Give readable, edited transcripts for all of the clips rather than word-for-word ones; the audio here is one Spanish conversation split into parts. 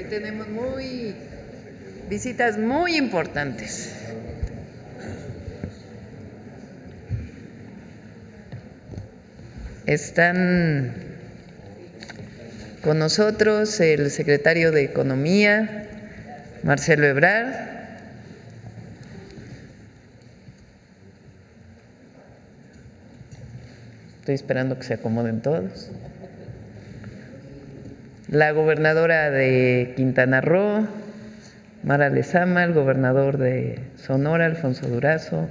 Tenemos visitas muy importantes. Están con nosotros el secretario de Economía, Marcelo Ebrard. Estoy esperando que se acomoden todos. La gobernadora de Quintana Roo, Mara Lezama, el gobernador de Sonora, Alfonso Durazo,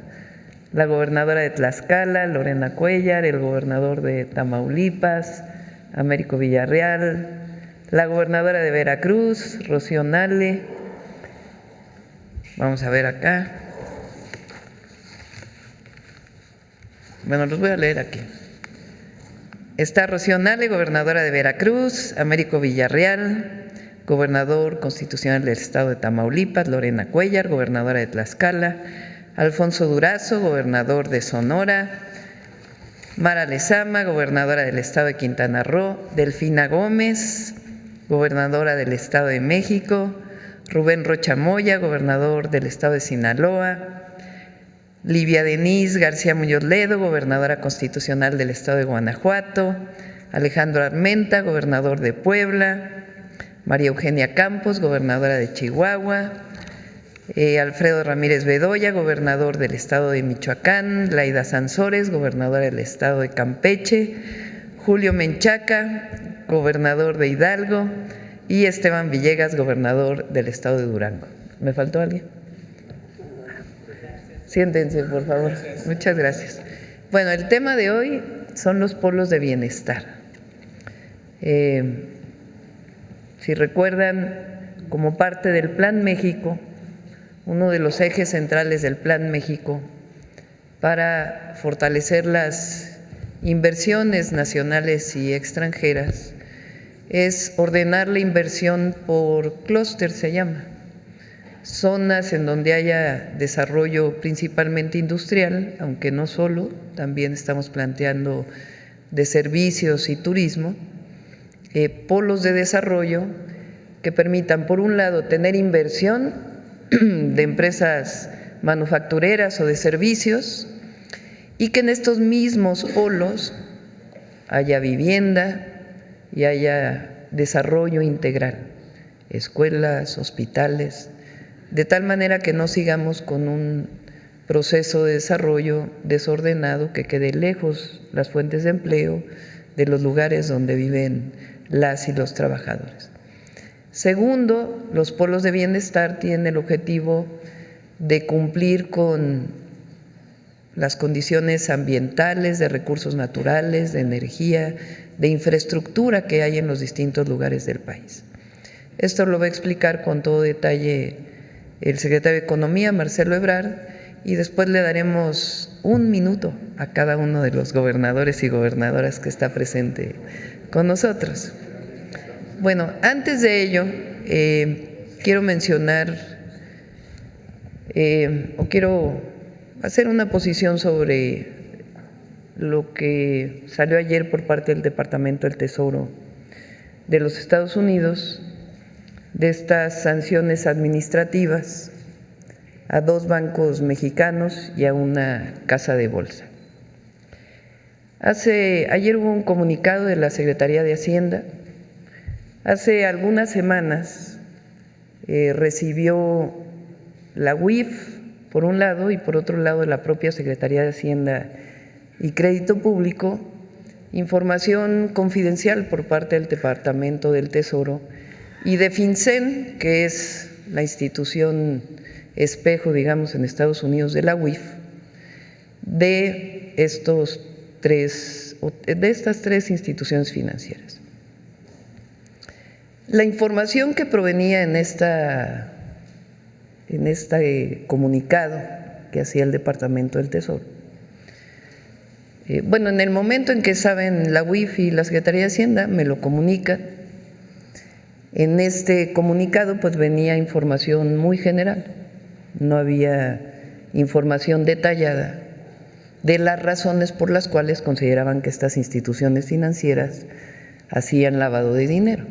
la gobernadora de Tlaxcala, Lorena Cuéllar, el gobernador de Tamaulipas, Américo Villarreal, la gobernadora de Veracruz, Rocío Nale. Vamos a ver acá. Bueno, los voy a leer aquí. Está Rocío Nale, gobernadora de Veracruz, Américo Villarreal, gobernador constitucional del estado de Tamaulipas, Lorena Cuéllar, gobernadora de Tlaxcala, Alfonso Durazo, gobernador de Sonora, Mara Lezama, gobernadora del estado de Quintana Roo, Delfina Gómez, gobernadora del estado de México, Rubén Rocha Moya, gobernador del estado de Sinaloa, Livia Denise García Muñoz Ledo, gobernadora constitucional del estado de Guanajuato, Alejandro Armenta, gobernador de Puebla, María Eugenia Campos, gobernadora de Chihuahua, Alfredo Ramírez Bedoya, gobernador del estado de Michoacán, Laida Sansores, gobernadora del estado de Campeche, Julio Menchaca, gobernador de Hidalgo, y Esteban Villegas, gobernador del estado de Durango. ¿Me faltó alguien? Siéntense, por favor. Muchas gracias. Bueno, el tema de hoy son los polos de bienestar. Si recuerdan, como parte del Plan México, uno de los ejes centrales del Plan México para fortalecer las inversiones nacionales y extranjeras es ordenar la inversión por clúster, se llama, zonas en donde haya desarrollo principalmente industrial, aunque no solo, también estamos planteando de servicios y turismo, polos de desarrollo que permitan, por un lado, tener inversión de empresas manufactureras o de servicios, y que en estos mismos polos haya vivienda y haya desarrollo integral, escuelas, hospitales, de tal manera que no sigamos con un proceso de desarrollo desordenado que quede lejos las fuentes de empleo de los lugares donde viven las y los trabajadores. Segundo, los polos de bienestar tienen el objetivo de cumplir con las condiciones ambientales, de recursos naturales, de energía, de infraestructura que hay en los distintos lugares del país. Esto lo va a explicar con todo detalle el secretario de Economía, Marcelo Ebrard, y después le daremos un minuto a cada uno de los gobernadores y gobernadoras que está presente con nosotros. Bueno, antes de ello, quiero mencionar o quiero hacer una posición sobre lo que salió ayer por parte del Departamento del Tesoro de los Estados Unidos, de estas sanciones administrativas a 2 bancos mexicanos y a una casa de bolsa. Ayer hubo un comunicado de la Secretaría de Hacienda. Hace algunas semanas recibió la UIF, por un lado, y por otro lado la propia Secretaría de Hacienda y Crédito Público, información confidencial por parte del Departamento del Tesoro y de FinCEN, que es la institución espejo, digamos, en Estados Unidos de la UIF, de estas 3 instituciones financieras. La información que provenía en este comunicado que hacía el Departamento del Tesoro, bueno, en el momento en que saben la UIF y la Secretaría de Hacienda, me lo comunican. En este comunicado pues venía información muy general, no había información detallada de las razones por las cuales consideraban que estas instituciones financieras hacían lavado de dinero.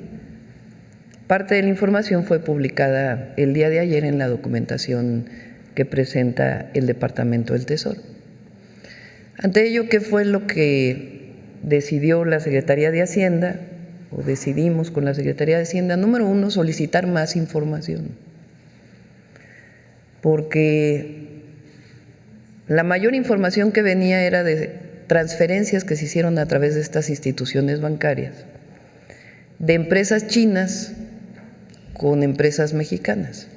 Parte de la información fue publicada el día de ayer en la documentación que presenta el Departamento del Tesoro. Ante ello, ¿qué fue lo que decidió la Secretaría de Hacienda o decidimos con la Secretaría de Hacienda? Número 1, solicitar más información, porque la mayor información que venía era de transferencias que se hicieron a través de estas instituciones bancarias, de empresas chinas con empresas mexicanas.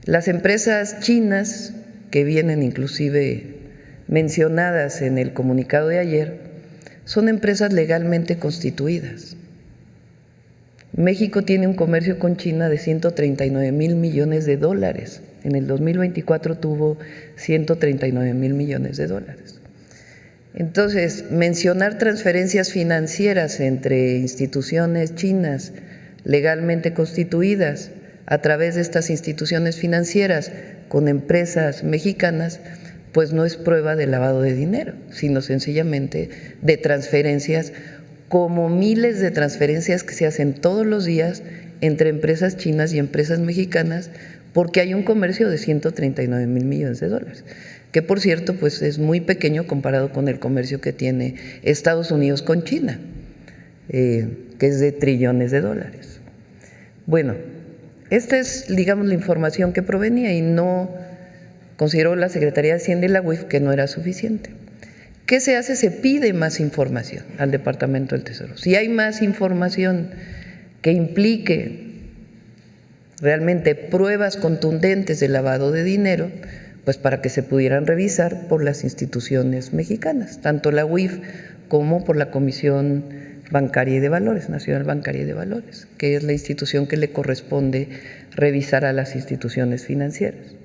Las empresas chinas que vienen inclusive mencionadas en el comunicado de ayer, son empresas legalmente constituidas. México tiene un comercio con China de 139,000 millones de dólares. En el 2024 tuvo 139,000 millones de dólares. Entonces, mencionar transferencias financieras entre instituciones chinas legalmente constituidas a través de estas instituciones financieras con empresas mexicanas, pues no es prueba de lavado de dinero, sino sencillamente de transferencias, como miles de transferencias que se hacen todos los días entre empresas chinas y empresas mexicanas, porque hay un comercio de 139,000 millones de dólares, que por cierto pues es muy pequeño comparado con el comercio que tiene Estados Unidos con China, que es de trillones de dólares. Bueno, esta es, digamos, la información que provenía y no consideró la Secretaría de Hacienda y la UIF que no era suficiente. ¿Qué se hace? Se pide más información al Departamento del Tesoro. Si hay más información que implique realmente pruebas contundentes de lavado de dinero, pues para que se pudieran revisar por las instituciones mexicanas, tanto la UIF como por la Comisión Bancaria y de Valores, Nacional Bancaria y de Valores, que es la institución que le corresponde revisar a las instituciones financieras.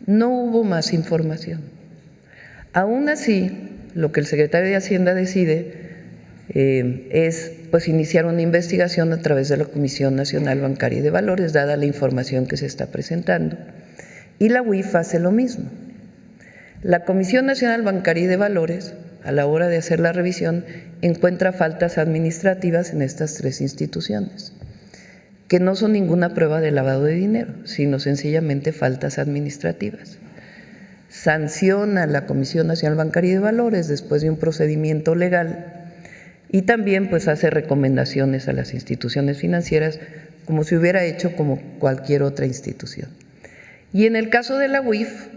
No hubo más información. Aún así, lo que el secretario de Hacienda decide es pues iniciar una investigación a través de la Comisión Nacional Bancaria y de Valores, dada la información que se está presentando. Y la UIF hace lo mismo. La Comisión Nacional Bancaria y de Valores, a la hora de hacer la revisión, encuentra faltas administrativas en estas tres instituciones, que no son ninguna prueba de lavado de dinero, sino sencillamente faltas administrativas. Sanciona a la Comisión Nacional Bancaria y de Valores después de un procedimiento legal y también pues hace recomendaciones a las instituciones financieras como si hubiera hecho como cualquier otra institución. Y en el caso de la UIF,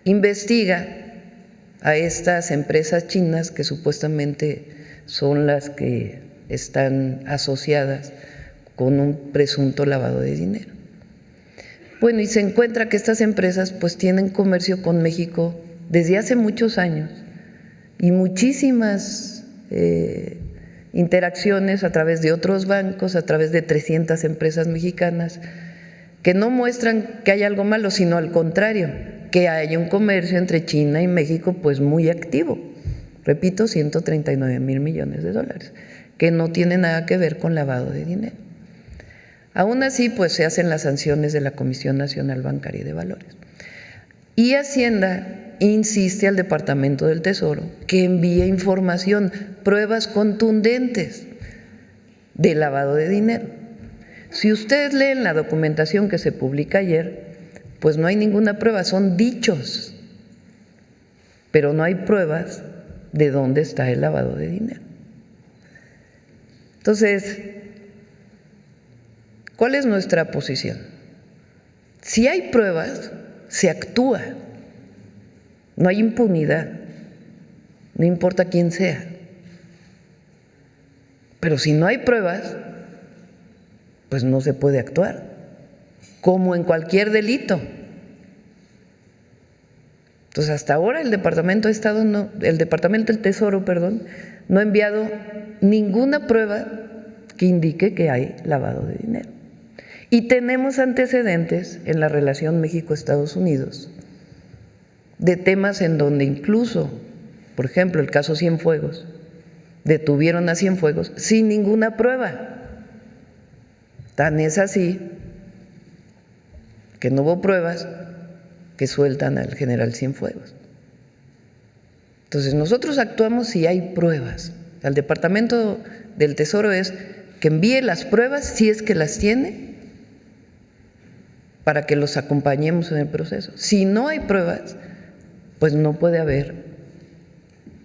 investiga a estas empresas chinas que supuestamente son las que están asociadas con un presunto lavado de dinero. Bueno, y se encuentra que estas empresas pues tienen comercio con México desde hace muchos años y muchísimas interacciones a través de otros bancos, a través de 300 empresas mexicanas, que no muestran que hay algo malo, sino al contrario, que hay un comercio entre China y México pues muy activo. Repito, 139,000 millones de dólares, que no tiene nada que ver con lavado de dinero. Aún así, pues se hacen las sanciones de la Comisión Nacional Bancaria y de Valores. Y Hacienda insiste al Departamento del Tesoro que envíe información, pruebas contundentes de lavado de dinero. Si ustedes leen la documentación que se publica ayer, pues no hay ninguna prueba, son dichos, pero no hay pruebas de dónde está el lavado de dinero. Entonces, ¿cuál es nuestra posición? Si hay pruebas, se actúa, no hay impunidad, no importa quién sea. Pero si no hay pruebas, pues no se puede actuar, como en cualquier delito. Entonces, hasta ahora el Departamento del Tesoro, no ha enviado ninguna prueba que indique que hay lavado de dinero. Y tenemos antecedentes en la relación México-Estados Unidos de temas en donde incluso, por ejemplo, el caso Cienfuegos, detuvieron a Cienfuegos sin ninguna prueba. Tan es así que no hubo pruebas que sueltan al general Cienfuegos. Entonces, nosotros actuamos si hay pruebas. Al Departamento del Tesoro es que envíe las pruebas, si es que las tiene, para que los acompañemos en el proceso. Si no hay pruebas, pues no puede haber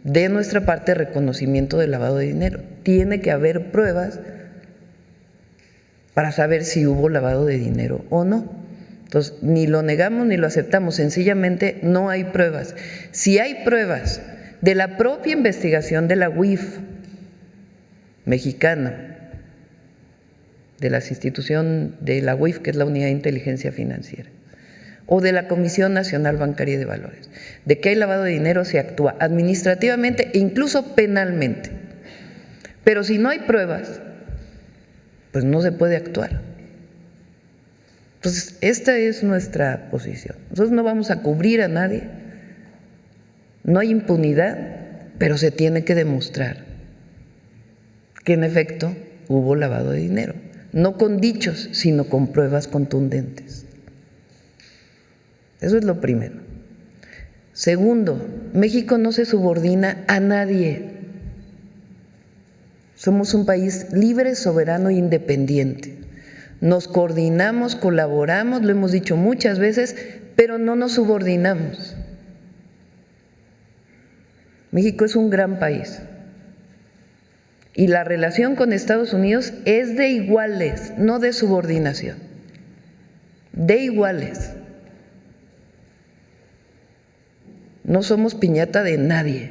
de nuestra parte reconocimiento del lavado de dinero. Tiene que haber pruebas para saber si hubo lavado de dinero o no. Entonces, ni lo negamos ni lo aceptamos, sencillamente no hay pruebas. Si hay pruebas de la propia investigación de la UIF mexicana, de la institución de la UIF, que es la Unidad de Inteligencia Financiera, o de la Comisión Nacional Bancaria y de Valores. De que hay lavado de dinero se actúa administrativamente e incluso penalmente. Pero si no hay pruebas, pues no se puede actuar. Entonces, esta es nuestra posición. Nosotros no vamos a cubrir a nadie, no hay impunidad, pero se tiene que demostrar que en efecto hubo lavado de dinero, no con dichos, sino con pruebas contundentes. Eso es lo primero. Segundo, México no se subordina a nadie. Somos un país libre, soberano e independiente. Nos coordinamos, colaboramos, lo hemos dicho muchas veces, pero no nos subordinamos. México es un gran país y la relación con Estados Unidos es de iguales, no de subordinación, de iguales. No somos piñata de nadie.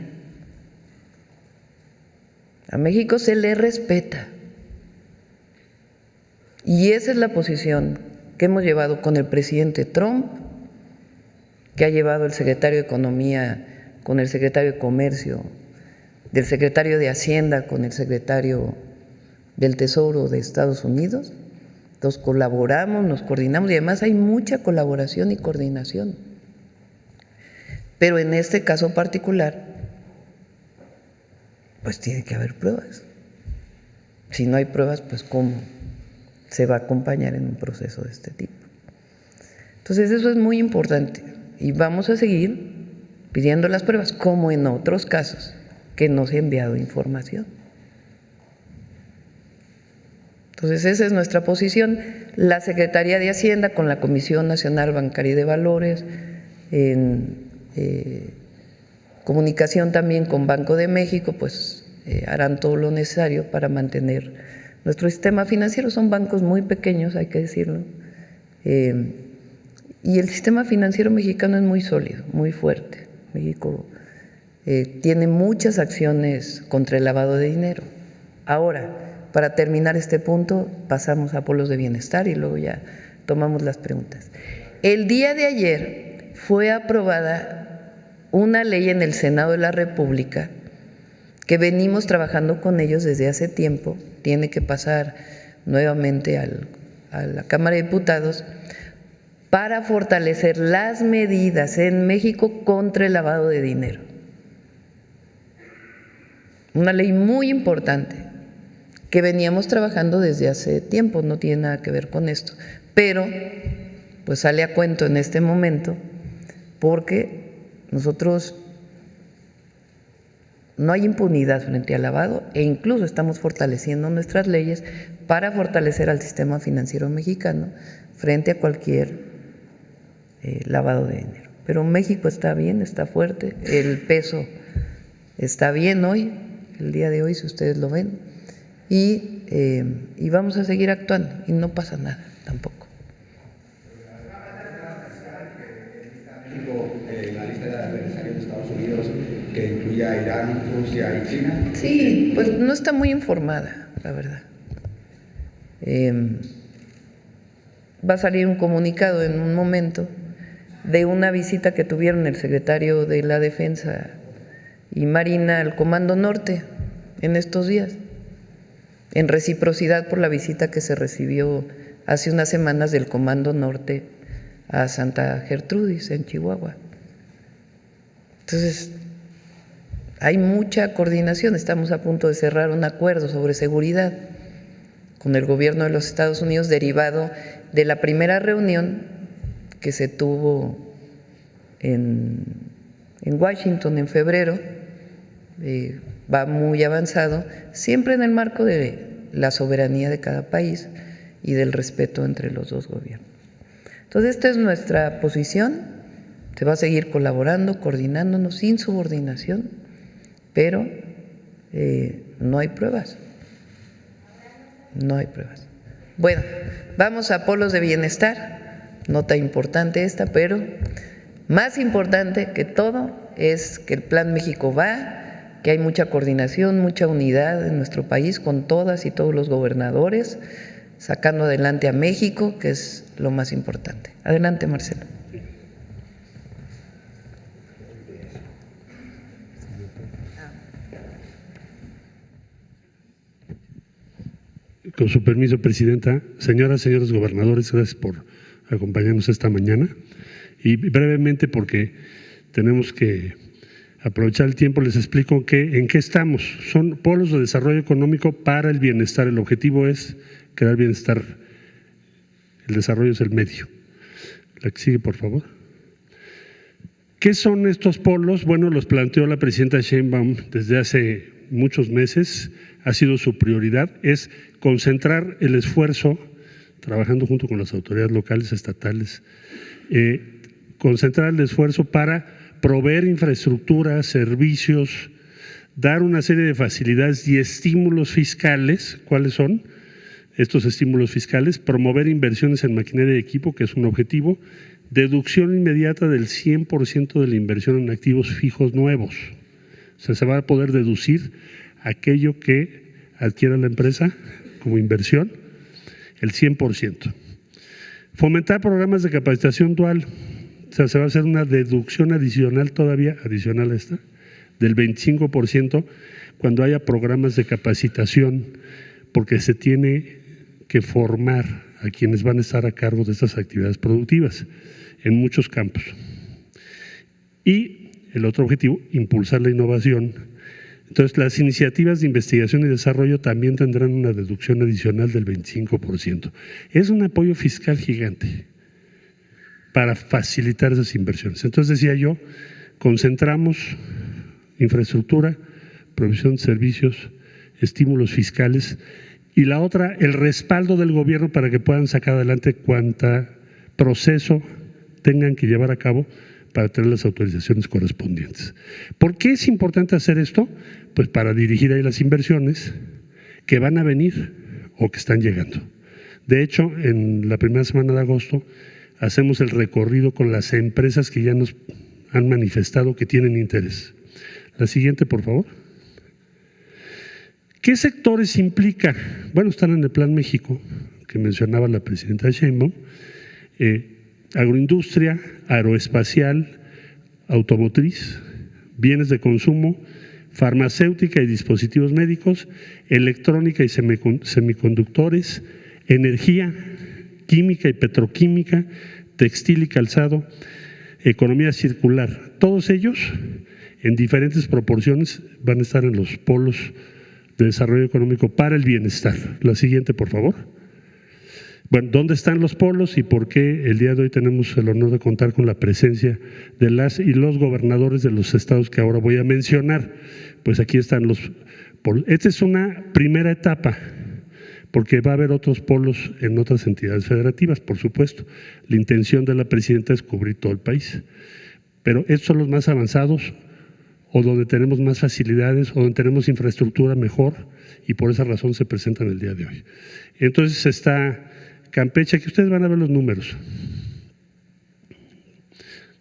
A México se le respeta. Y esa es la posición que hemos llevado con el presidente Trump, que ha llevado el secretario de Economía con el secretario de Comercio, del secretario de Hacienda con el secretario del Tesoro de Estados Unidos. Entonces colaboramos, nos coordinamos y además hay mucha colaboración y coordinación. Pero en este caso particular, pues tiene que haber pruebas. Si no hay pruebas, pues ¿cómo se va a acompañar en un proceso de este tipo? Entonces eso es muy importante y vamos a seguir pidiendo las pruebas, como en otros casos que nos he enviado información. Entonces esa es nuestra posición. La Secretaría de Hacienda con la Comisión Nacional Bancaria y de Valores, en comunicación también con Banco de México, pues harán todo lo necesario para mantener nuestro sistema financiero. Son bancos muy pequeños, hay que decirlo, y el sistema financiero mexicano es muy sólido, muy fuerte. México tiene muchas acciones contra el lavado de dinero. Ahora, para terminar este punto, pasamos a polos de bienestar y luego ya tomamos las preguntas. El día de ayer fue aprobada una ley en el Senado de la República que venimos trabajando con ellos desde hace tiempo, tiene que pasar nuevamente a la Cámara de Diputados, para fortalecer las medidas en México contra el lavado de dinero. Una ley muy importante que veníamos trabajando desde hace tiempo, no tiene nada que ver con esto, pero pues sale a cuento en este momento porque nosotros no hay impunidad frente al lavado e incluso estamos fortaleciendo nuestras leyes para fortalecer al sistema financiero mexicano frente a cualquier lavado de dinero. Pero México está bien, está fuerte, el peso está bien hoy, el día de hoy, si ustedes lo ven, y vamos a seguir actuando y no pasa nada tampoco. La lista de adversarios de Estados Unidos que incluye a Irán, Rusia y China. Sí, pues no está muy informada, la verdad. Va a salir un comunicado en un momento de una visita que tuvieron el secretario de la Defensa y Marina al Comando Norte en estos días, en reciprocidad por la visita que se recibió hace unas semanas del Comando Norte a Santa Gertrudis, en Chihuahua. Entonces, hay mucha coordinación. Estamos a punto de cerrar un acuerdo sobre seguridad con el gobierno de los Estados Unidos derivado de la primera reunión que se tuvo en Washington en febrero. Va muy avanzado, siempre en el marco de la soberanía de cada país y del respeto entre los dos gobiernos. Entonces, esta es nuestra posición. Se va a seguir colaborando, coordinándonos sin subordinación, pero no hay pruebas. No hay pruebas. Bueno, vamos a polos de bienestar. Nota importante esta, pero más importante que todo es que el Plan México va, que hay mucha coordinación, mucha unidad en nuestro país con todas y todos los gobernadores, sacando adelante a México, que es lo más importante. Adelante, Marcelo. Con su permiso, Presidenta. Señoras, señores gobernadores, gracias por acompañarnos esta mañana. Y brevemente, porque tenemos que aprovechar el tiempo, les explico en qué estamos. Son polos de desarrollo económico para el bienestar. El objetivo es crear bienestar. El desarrollo es el medio. La que sigue, por favor. ¿Qué son estos polos? Bueno, los planteó la presidenta Sheinbaum desde hace muchos meses. Ha sido su prioridad, es concentrar el esfuerzo, trabajando junto con las autoridades locales, estatales, concentrar el esfuerzo para proveer infraestructura, servicios, dar una serie de facilidades y estímulos fiscales. ¿Cuáles son estos estímulos fiscales? Promover inversiones en maquinaria y equipo, que es un objetivo, deducción inmediata del 100% de la inversión en activos fijos nuevos. O sea, se va a poder deducir aquello que adquiera la empresa como inversión, el 100%. Fomentar programas de capacitación dual. O sea, se va a hacer una deducción adicional todavía, adicional a esta, del 25% cuando haya programas de capacitación, porque se tiene que formar a quienes van a estar a cargo de estas actividades productivas en muchos campos. Y el otro objetivo, impulsar la innovación. Entonces, las iniciativas de investigación y desarrollo también tendrán una deducción adicional del 25%. Es un apoyo fiscal gigante para facilitar esas inversiones. Entonces, decía yo, concentramos infraestructura, provisión de servicios, estímulos fiscales, y la otra, el respaldo del gobierno para que puedan sacar adelante cuanta proceso tengan que llevar a cabo para tener las autorizaciones correspondientes. ¿Por qué es importante hacer esto? Pues para dirigir ahí las inversiones que van a venir o que están llegando. De hecho, en la primera semana de agosto hacemos el recorrido con las empresas que ya nos han manifestado que tienen interés. La siguiente, por favor. ¿Qué sectores implica? Bueno, están en el Plan México, que mencionaba la presidenta Sheinbaum, agroindustria, aeroespacial, automotriz, bienes de consumo, farmacéutica y dispositivos médicos, electrónica y semiconductores, energía, química y petroquímica, textil y calzado, economía circular. Todos ellos, en diferentes proporciones, van a estar en los polos de desarrollo económico para el bienestar. La siguiente, por favor. Bueno, ¿dónde están los polos y por qué el día de hoy tenemos el honor de contar con la presencia de las y los gobernadores de los estados que ahora voy a mencionar? Pues aquí están los polos. Esta es una primera etapa, porque va a haber otros polos en otras entidades federativas, por supuesto. La intención de la presidenta es cubrir todo el país, pero estos son los más avanzados o donde tenemos más facilidades o donde tenemos infraestructura mejor, y por esa razón se presentan el día de hoy. Entonces está Campeche, aquí ustedes van a ver los números.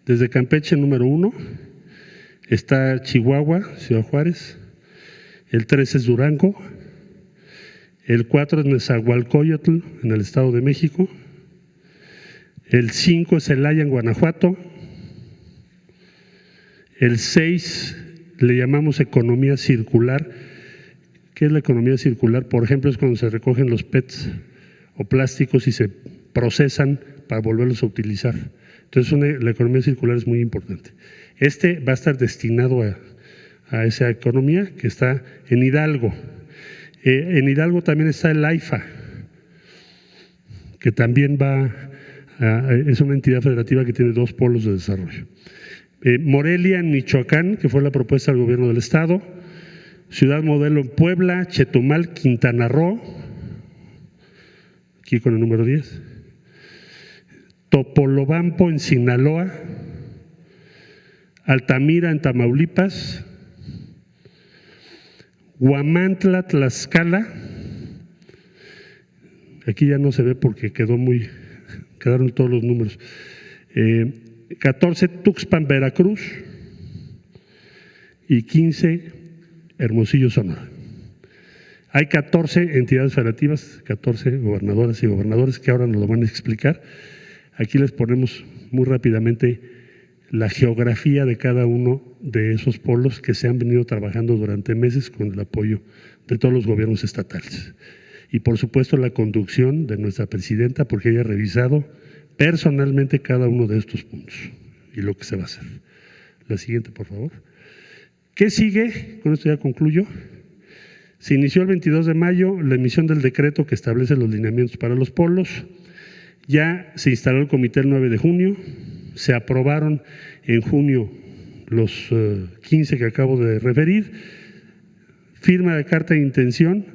Desde Campeche, número 1, está Chihuahua, Ciudad Juárez, el 3 es Durango, el 4 es Nezahualcóyotl, en el Estado de México, el 5 es Celaya, en Guanajuato, el 6 le llamamos economía circular. ¿Qué es la economía circular? Por ejemplo, es cuando se recogen los PETs o plásticos y se procesan para volverlos a utilizar. Entonces, la economía circular es muy importante. Este va a estar destinado a esa economía que está en Hidalgo. En Hidalgo también está el AIFA, que también es una entidad federativa que tiene 2 polos de desarrollo. Morelia, en Michoacán, que fue la propuesta del gobierno del estado, Ciudad Modelo en Puebla, Chetumal, Quintana Roo, aquí con el número 10, Topolobampo en Sinaloa, Altamira en Tamaulipas, Huamantla, Tlaxcala, aquí ya no se ve porque quedaron todos los números, 14 Tuxpan, Veracruz, y 15 Hermosillo, Sonora. Hay 14 entidades federativas, 14 gobernadoras y gobernadores que ahora nos lo van a explicar. Aquí les ponemos muy rápidamente la geografía de cada uno de esos polos que se han venido trabajando durante meses con el apoyo de todos los gobiernos estatales. y por supuesto la conducción de nuestra presidenta, porque ella ha revisado personalmente cada uno de estos puntos y lo que se va a hacer. La siguiente, por favor. ¿Qué sigue? Con esto ya concluyo. Se inició el 22 de mayo la emisión del decreto que establece los lineamientos para los polos. Ya se instaló el comité el 9 de junio. Se aprobaron en junio los 15 que acabo de referir. Firma de carta de intención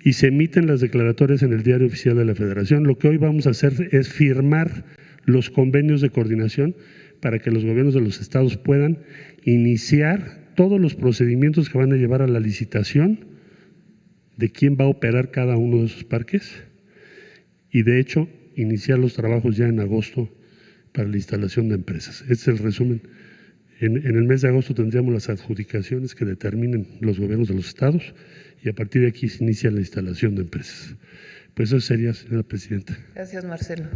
y se emiten las declaratorias en el Diario Oficial de la Federación. Lo que hoy vamos a hacer es firmar los convenios de coordinación para que los gobiernos de los estados puedan iniciar todos los procedimientos que van a llevar a la licitación de quién va a operar cada uno de esos parques y, de hecho, iniciar los trabajos ya en agosto para la instalación de empresas. Este es el resumen. En el mes de agosto tendríamos las adjudicaciones que determinen los gobiernos de los estados y a partir de aquí se inicia la instalación de empresas. Pues eso sería, señora presidenta. Gracias, Marcelo.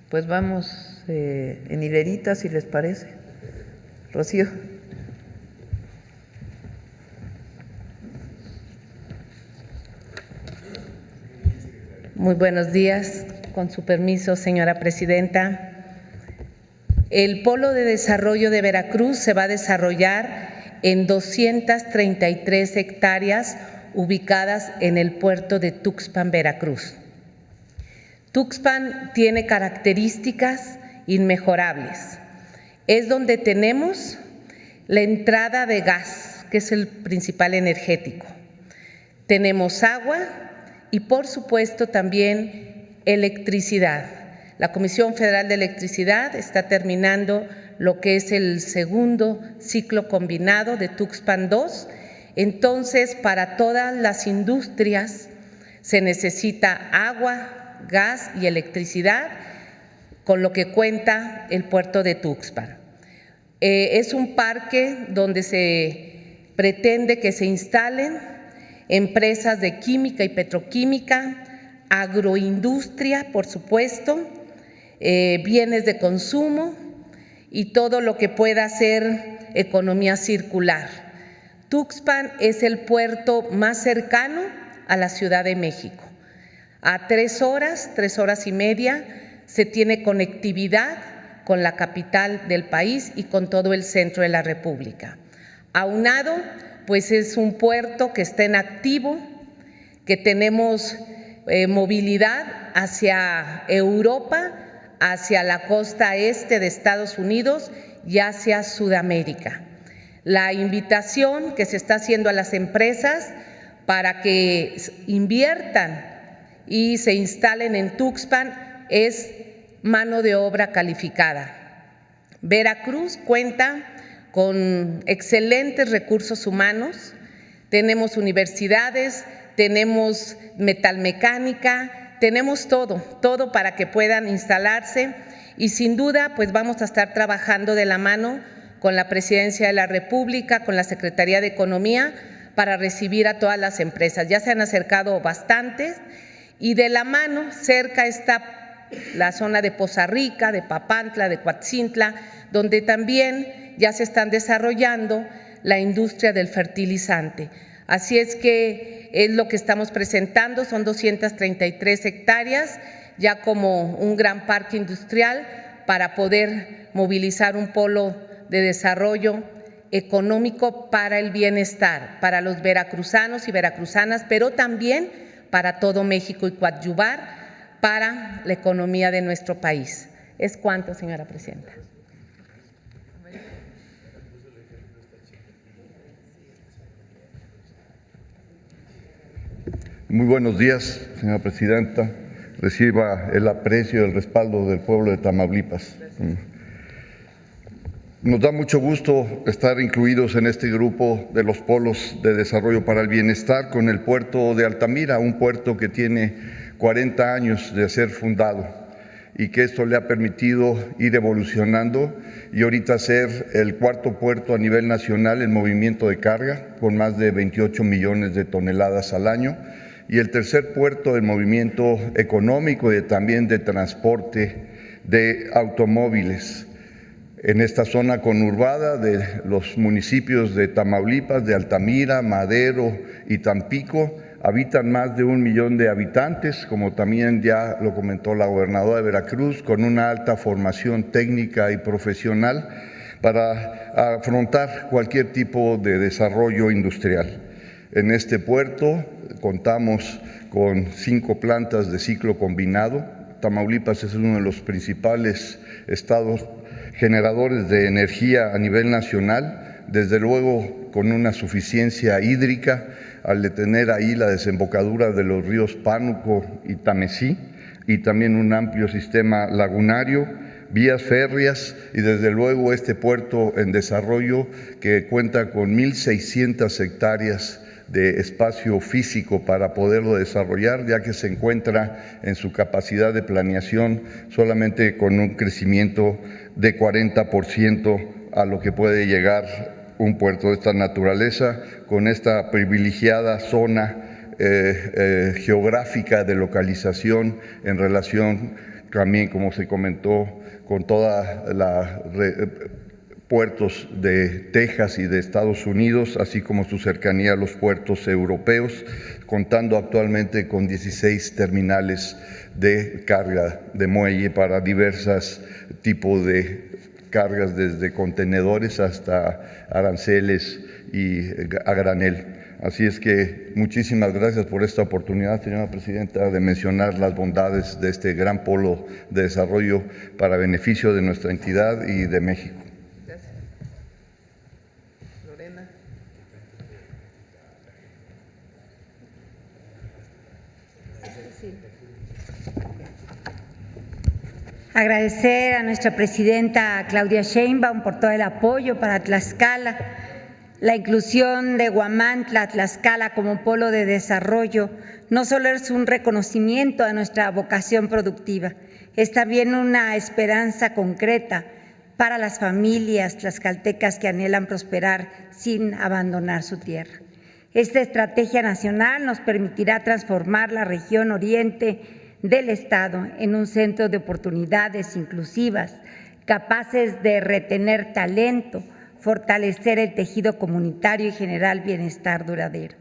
Pues vamos en hilerita, si les parece. Rocío. Muy buenos días. Con su permiso, señora presidenta. El Polo de Desarrollo de Veracruz se va a desarrollar en 233 hectáreas ubicadas en el puerto de Tuxpan, Veracruz. Tuxpan tiene características inmejorables. Es donde tenemos la entrada de gas, que es el principal energético. Tenemos agua y, por supuesto, también electricidad. La Comisión Federal de Electricidad está terminando lo que es el segundo ciclo combinado de Tuxpan 2. Entonces, para todas las industrias se necesita agua, gas y electricidad, con lo que cuenta el puerto de Tuxpan. Es un parque donde se pretende que se instalen empresas de química y petroquímica, agroindustria, por supuesto, bienes de consumo y todo lo que pueda ser economía circular. Tuxpan es el puerto más cercano a la Ciudad de México. A 3 horas y media, se tiene conectividad con la capital del país y con todo el centro de la República. Aunado, pues es un puerto que está en activo, que tenemos movilidad hacia Europa, hacia la costa este de Estados Unidos y hacia Sudamérica. La invitación que se está haciendo a las empresas para que inviertan y se instalen en Tuxpan es mano de obra calificada. Veracruz cuenta con excelentes recursos humanos, tenemos universidades, tenemos metalmecánica, tenemos todo para que puedan instalarse y sin duda pues vamos a estar trabajando de la mano con la Presidencia de la República, con la Secretaría de Economía para recibir a todas las empresas. Ya se han acercado bastantes y de la mano cerca está la zona de Poza Rica, de Papantla, de Coatzintla, donde también ya se están desarrollando la industria del fertilizante. Así es que es lo que estamos presentando, son 233 hectáreas, ya como un gran parque industrial para poder movilizar un polo de desarrollo económico para el bienestar, para los veracruzanos y veracruzanas, pero también para todo México y coadyuvar para la economía de nuestro país. ¿Es cuánto, señora presidenta? Muy buenos días, señora presidenta. Reciba el aprecio y el respaldo del pueblo de Tamaulipas. Nos da mucho gusto estar incluidos en este grupo de los polos de desarrollo para el bienestar con el puerto de Altamira, un puerto que tiene 40 años de ser fundado y que esto le ha permitido ir evolucionando y ahorita ser el cuarto puerto a nivel nacional en movimiento de carga, con más de 28 millones de toneladas al año, y el tercer puerto en movimiento económico y también de transporte de automóviles en esta zona conurbada de los municipios de Tamaulipas, de Altamira, Madero y Tampico, habitan más de 1 millón de habitantes, como también ya lo comentó la gobernadora de Veracruz, con una alta formación técnica y profesional para afrontar cualquier tipo de desarrollo industrial. En este puerto contamos con 5 plantas de ciclo combinado. Tamaulipas es uno de los principales estados generadores de energía a nivel nacional, desde luego con una suficiencia hídrica al de tener ahí la desembocadura de los ríos Pánuco y Tamesí, y también un amplio sistema lagunario, vías férreas y desde luego este puerto en desarrollo que cuenta con 1.600 hectáreas de espacio físico para poderlo desarrollar, ya que se encuentra en su capacidad de planeación solamente con un crecimiento de 40% a lo que puede llegar un puerto de esta naturaleza, con esta privilegiada zona geográfica de localización en relación también, como se comentó, con toda la puertos de Texas y de Estados Unidos, así como su cercanía a los puertos europeos, contando actualmente con 16 terminales de carga de muelle para diversos tipos de cargas, desde contenedores hasta aranceles y a granel. Así es que muchísimas gracias por esta oportunidad, señora presidenta, de mencionar las bondades de este gran polo de desarrollo para beneficio de nuestra entidad y de México. Gracias. Lorena. Agradecer a nuestra presidenta Claudia Sheinbaum por todo el apoyo para Tlaxcala. La inclusión de Huamantla, Tlaxcala como polo de desarrollo no solo es un reconocimiento a nuestra vocación productiva, es también una esperanza concreta para las familias tlaxcaltecas que anhelan prosperar sin abandonar su tierra. Esta estrategia nacional nos permitirá transformar la región oriente del Estado en un centro de oportunidades inclusivas, capaces de retener talento, fortalecer el tejido comunitario y generar bienestar duradero.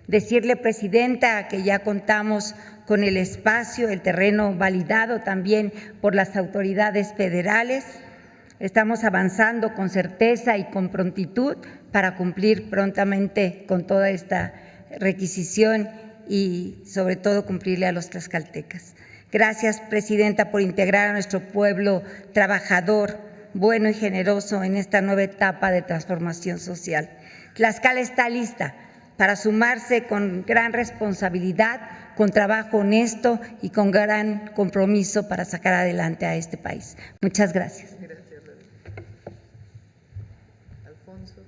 Decirle, presidenta, que ya contamos con el espacio, el terreno validado también por las autoridades federales. Estamos avanzando con certeza y con prontitud para cumplir prontamente con toda esta requisición y sobre todo cumplirle a los tlaxcaltecas. Gracias, presidenta, por integrar a nuestro pueblo trabajador, bueno y generoso en esta nueva etapa de transformación social. Tlaxcala está lista para sumarse con gran responsabilidad, con trabajo honesto y con gran compromiso para sacar adelante a este país. Muchas gracias. Gracias, Lorena. Alfonso.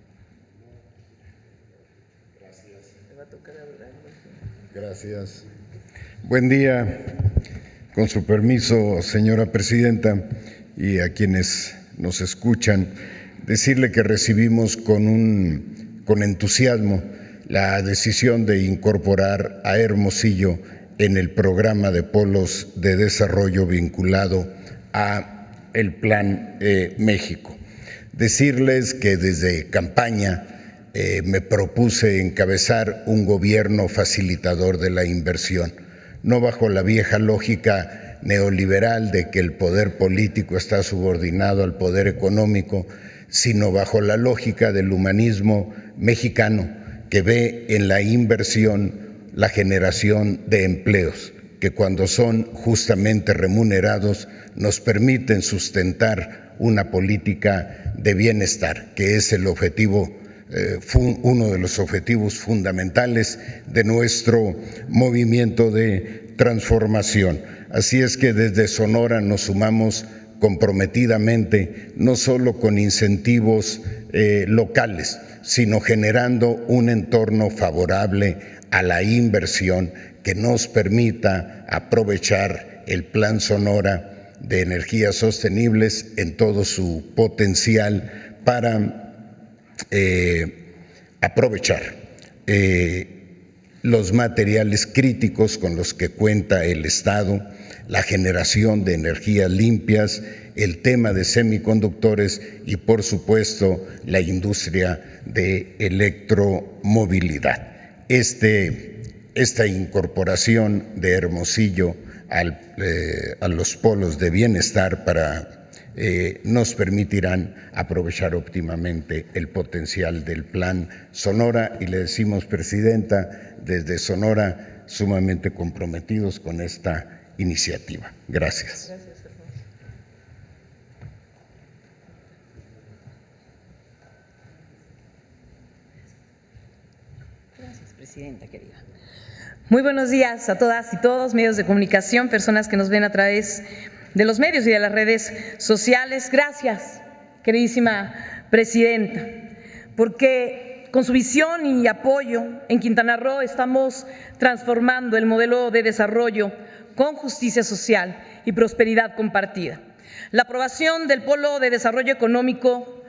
Gracias. Me va a tocar hablar. Gracias. Buen día. Con su permiso, señora presidenta, y a quienes nos escuchan, decirle que recibimos con entusiasmo la decisión de incorporar a Hermosillo en el programa de polos de desarrollo vinculado a el Plan México. Decirles que desde campaña me propuse encabezar un gobierno facilitador de la inversión, no bajo la vieja lógica neoliberal de que el poder político está subordinado al poder económico, sino bajo la lógica del humanismo mexicano que ve en la inversión la generación de empleos, que cuando son justamente remunerados nos permiten sustentar una política de bienestar, que es el objetivo, uno de los objetivos fundamentales de nuestro movimiento de transformación. Así es que desde Sonora nos sumamos comprometidamente, no solo con incentivos locales, sino generando un entorno favorable a la inversión que nos permita aprovechar el Plan Sonora de energías sostenibles en todo su potencial para aprovechar los materiales críticos con los que cuenta el Estado, la generación de energías limpias, el tema de semiconductores y, por supuesto, la industria de electromovilidad. Este esta incorporación de Hermosillo a los polos de bienestar nos permitirán aprovechar óptimamente el potencial del Plan Sonora, y le decimos, Presidenta, desde Sonora sumamente comprometidos con esta iniciativa. Gracias. Gracias, Presidenta querida. Muy buenos días a todas y todos, medios de comunicación, personas que nos ven a través de los medios y de las redes sociales. Gracias, queridísima Presidenta, porque con su visión y apoyo en Quintana Roo estamos transformando el modelo de desarrollo con justicia social y prosperidad compartida. La aprobación del Polo de Desarrollo Económico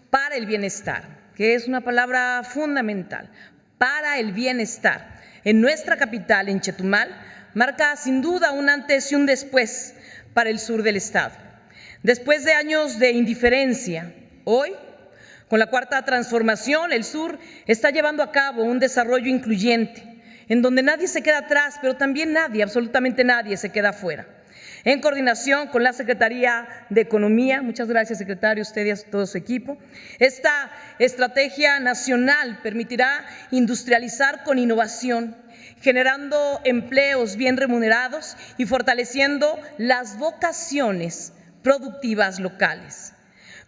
para el Bienestar, que es una palabra fundamental, para el bienestar, en nuestra capital, en Chetumal, marca sin duda un antes y un después para el sur del estado. Después de años de indiferencia, hoy, con la cuarta transformación, el sur está llevando a cabo un desarrollo incluyente, en donde nadie se queda atrás, pero también nadie, absolutamente nadie, se queda afuera. En coordinación con la Secretaría de Economía, muchas gracias, secretario, usted y a todo su equipo, esta estrategia nacional permitirá industrializar con innovación, generando empleos bien remunerados y fortaleciendo las vocaciones productivas locales.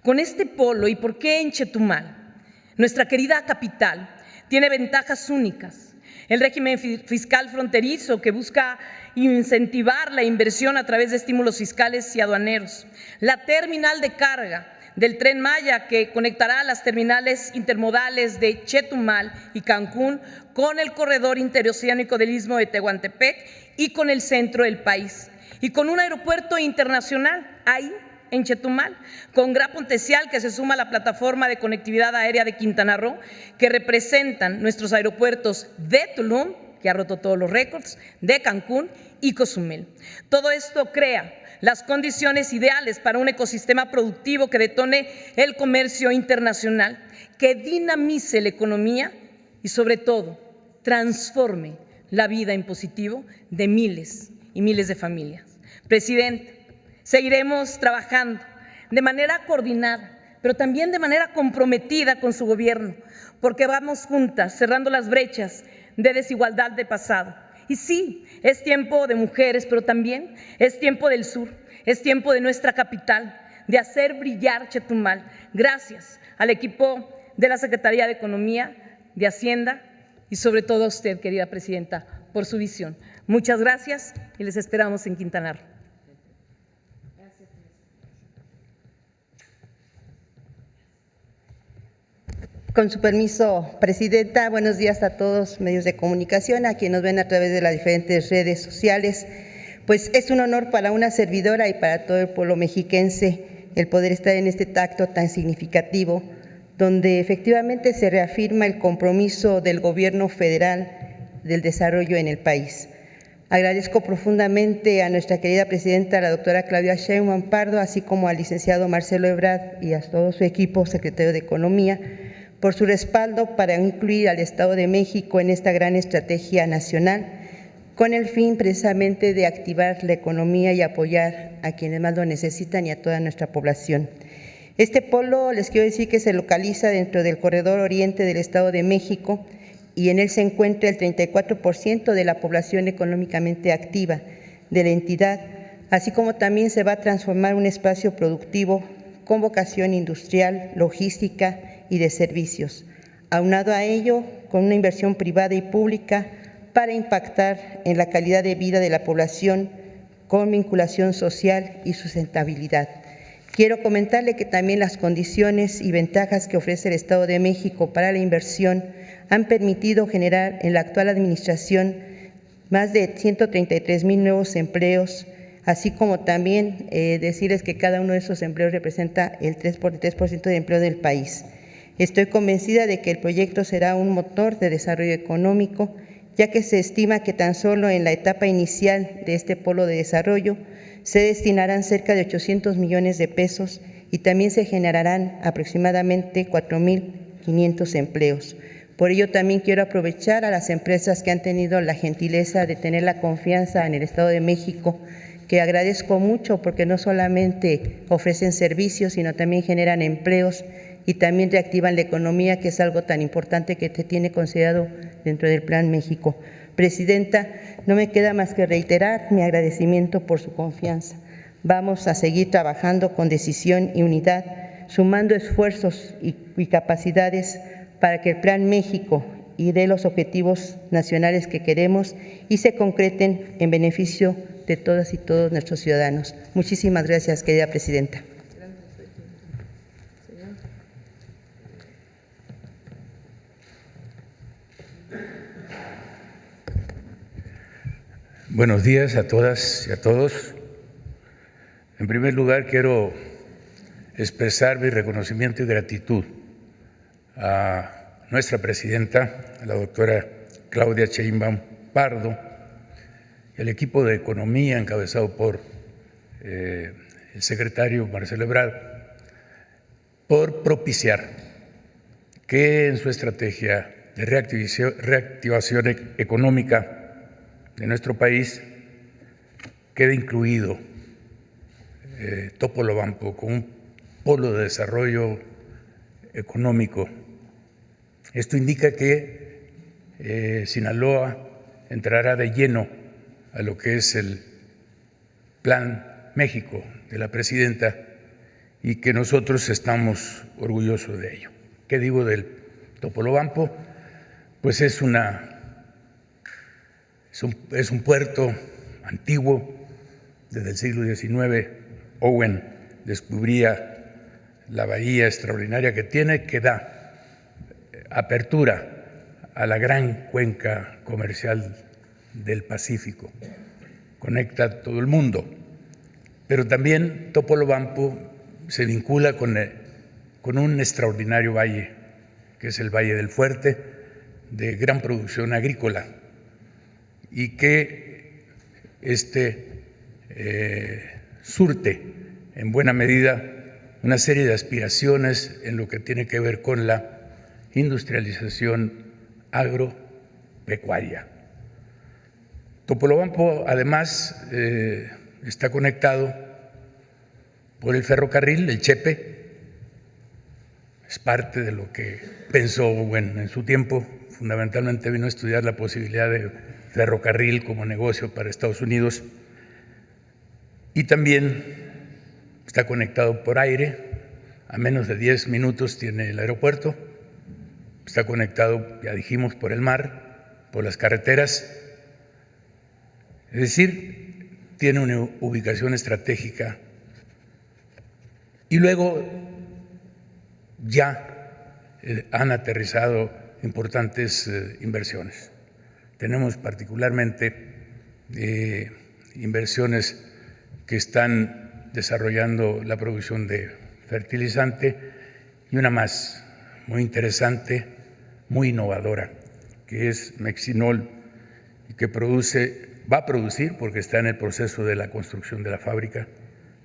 Con este polo, ¿y por qué en Chetumal? Nuestra querida capital tiene ventajas únicas. El régimen fiscal fronterizo que busca incentivar la inversión a través de estímulos fiscales y aduaneros. La terminal de carga del Tren Maya, que conectará las terminales intermodales de Chetumal y Cancún con el corredor interoceánico del Istmo de Tehuantepec y con el centro del país. Y con un aeropuerto internacional ahí en Chetumal, con gran potencial que se suma a la plataforma de conectividad aérea de Quintana Roo, que representan nuestros aeropuertos de Tulum, que ha roto todos los récords, de Cancún y Cozumel. Todo esto crea las condiciones ideales para un ecosistema productivo que detone el comercio internacional, que dinamice la economía y, sobre todo, transforme la vida en positivo de miles y miles de familias. Presidente, seguiremos trabajando de manera coordinada, pero también de manera comprometida con su gobierno, porque vamos juntas cerrando las brechas de desigualdad del pasado. Y sí, es tiempo de mujeres, pero también es tiempo del sur, es tiempo de nuestra capital, de hacer brillar Chetumal. Gracias al equipo de la Secretaría de Economía, de Hacienda y sobre todo a usted, querida Presidenta, por su visión. Muchas gracias y les esperamos en Quintana Roo. Con su permiso, Presidenta, buenos días a todos medios de comunicación, a quienes nos ven a través de las diferentes redes sociales. Pues es un honor para una servidora y para todo el pueblo mexiquense el poder estar en este acto tan significativo, donde efectivamente se reafirma el compromiso del Gobierno federal del desarrollo en el país. Agradezco profundamente a nuestra querida Presidenta, la doctora Claudia Sheinbaum Pardo, así como al licenciado Marcelo Ebrard y a todo su equipo, secretario de Economía, por su respaldo para incluir al Estado de México en esta gran estrategia nacional, con el fin precisamente de activar la economía y apoyar a quienes más lo necesitan y a toda nuestra población. Este polo, les quiero decir que se localiza dentro del corredor oriente del Estado de México y en él se encuentra el 34% de la población económicamente activa de la entidad, así como también se va a transformar un espacio productivo con vocación industrial, logística y de servicios. Aunado a ello, con una inversión privada y pública para impactar en la calidad de vida de la población con vinculación social y sustentabilidad. Quiero comentarle que también las condiciones y ventajas que ofrece el Estado de México para la inversión han permitido generar en la actual administración más de 133,000 nuevos empleos, así como también decirles que cada uno de esos empleos representa el 3% de empleo del país. Estoy convencida de que el proyecto será un motor de desarrollo económico, ya que se estima que tan solo en la etapa inicial de este polo de desarrollo se destinarán cerca de 800 millones de pesos y también se generarán aproximadamente 4,500 500 empleos. Por ello también quiero aprovechar a las empresas que han tenido la gentileza de tener la confianza en el Estado de México, que agradezco mucho porque no solamente ofrecen servicios, sino también generan empleos y también reactivan la economía, que es algo tan importante que se tiene considerado dentro del Plan México. Presidenta, no me queda más que reiterar mi agradecimiento por su confianza. Vamos a seguir trabajando con decisión y unidad, sumando esfuerzos y capacidades para que el Plan México y dé los objetivos nacionales que queremos y se concreten en beneficio de todas y todos nuestros ciudadanos. Muchísimas gracias, querida presidenta. Buenos días a todas y a todos. En primer lugar, quiero expresar mi reconocimiento y gratitud a nuestra presidenta, a la doctora Claudia Sheinbaum Pardo, y al equipo de Economía encabezado por el secretario Marcelo Ebrard, por propiciar que en su estrategia de reactivación económica de nuestro país quede incluido Topolobampo como un polo de desarrollo económico. Esto indica que Sinaloa entrará de lleno a lo que es el Plan México de la presidenta y que nosotros estamos orgullosos de ello. ¿Qué digo del Topolobampo? Pues es un puerto antiguo. Desde el siglo XIX, Owen descubría la bahía extraordinaria que tiene, que da apertura a la gran cuenca comercial del Pacífico, conecta a todo el mundo. Pero también Topolobampo se vincula con un extraordinario valle, que es el Valle del Fuerte, de gran producción agrícola, y que surte en buena medida una serie de aspiraciones en lo que tiene que ver con la industrialización agropecuaria. Topolobampo, además, está conectado por el ferrocarril, el Chepe. Es parte de lo que pensó Owen en su tiempo. Fundamentalmente vino a estudiar la posibilidad de ferrocarril como negocio para Estados Unidos, y también está conectado por aire. A menos de 10 minutos tiene el aeropuerto. Está conectado, ya dijimos, por el mar, por las carreteras. Es decir, tiene una ubicación estratégica. Y luego ya han aterrizado importantes inversiones. Tenemos particularmente inversiones que están desarrollando la producción de fertilizante, y una más muy interesante, muy innovadora, que es Mexinol, y que va a producir, porque está en el proceso de la construcción de la fábrica,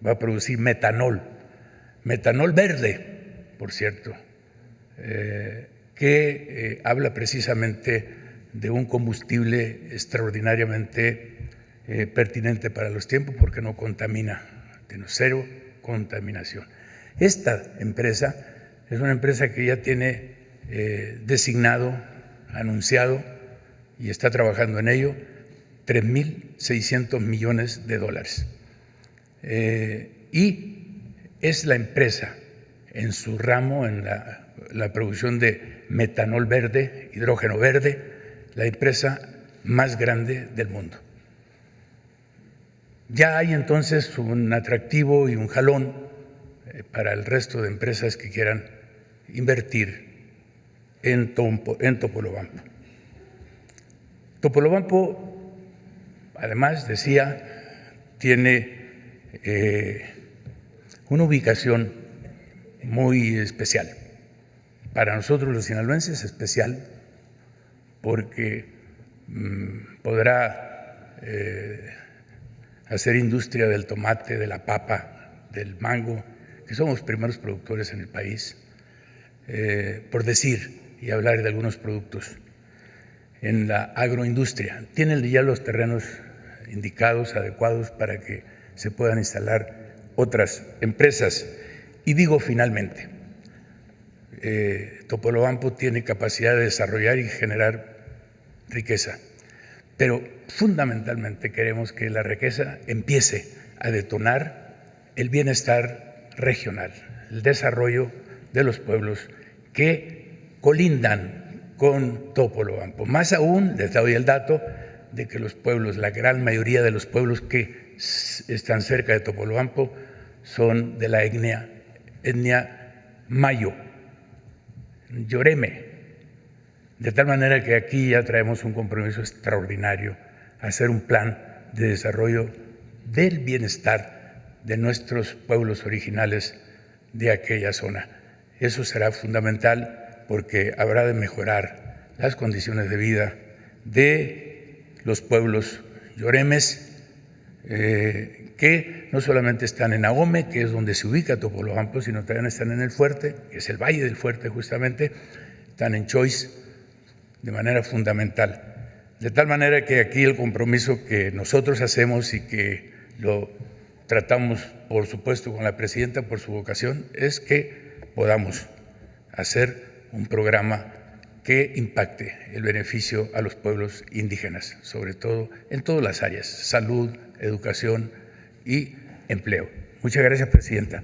va a producir metanol verde, por cierto, que habla precisamente de un combustible extraordinariamente pertinente para los tiempos, porque no contamina, tiene cero contaminación. Esta empresa es una empresa que ya tiene designado, anunciado, y está trabajando en ello, $3.600 millones. Y es la empresa en su ramo, en la producción de metanol verde, hidrógeno verde, la empresa más grande del mundo. Ya hay entonces un atractivo y un jalón para el resto de empresas que quieran invertir en Topolobampo. Topolobampo, además, decía, tiene una ubicación muy especial. Para nosotros los sinaloenses especial, porque podrá hacer industria del tomate, de la papa, del mango, que somos primeros productores en el país, por decir y hablar de algunos productos en la agroindustria. Tienen ya los terrenos indicados, adecuados para que se puedan instalar otras empresas. Y digo finalmente, Topolobampo tiene capacidad de desarrollar y generar riqueza, pero fundamentalmente queremos que la riqueza empiece a detonar el bienestar regional, el desarrollo de los pueblos que colindan con Topolobampo. Más aún, les doy el dato de que los pueblos, la gran mayoría de los pueblos que están cerca de Topolobampo son de la etnia Mayo, Yoreme, de tal manera que aquí ya traemos un compromiso extraordinario a hacer un plan de desarrollo del bienestar de nuestros pueblos originales de aquella zona. Eso será fundamental porque habrá de mejorar las condiciones de vida de los pueblos yoremes, que no solamente están en Ahome, que es donde se ubica Topolobampo, sino también están en el Fuerte, que es el Valle del Fuerte justamente, están en Choix de manera fundamental. De tal manera que aquí el compromiso que nosotros hacemos y que lo tratamos, por supuesto, con la presidenta por su vocación, es que podamos hacer un programa que impacte el beneficio a los pueblos indígenas, sobre todo en todas las áreas, salud, educación y empleo. Muchas gracias, presidenta.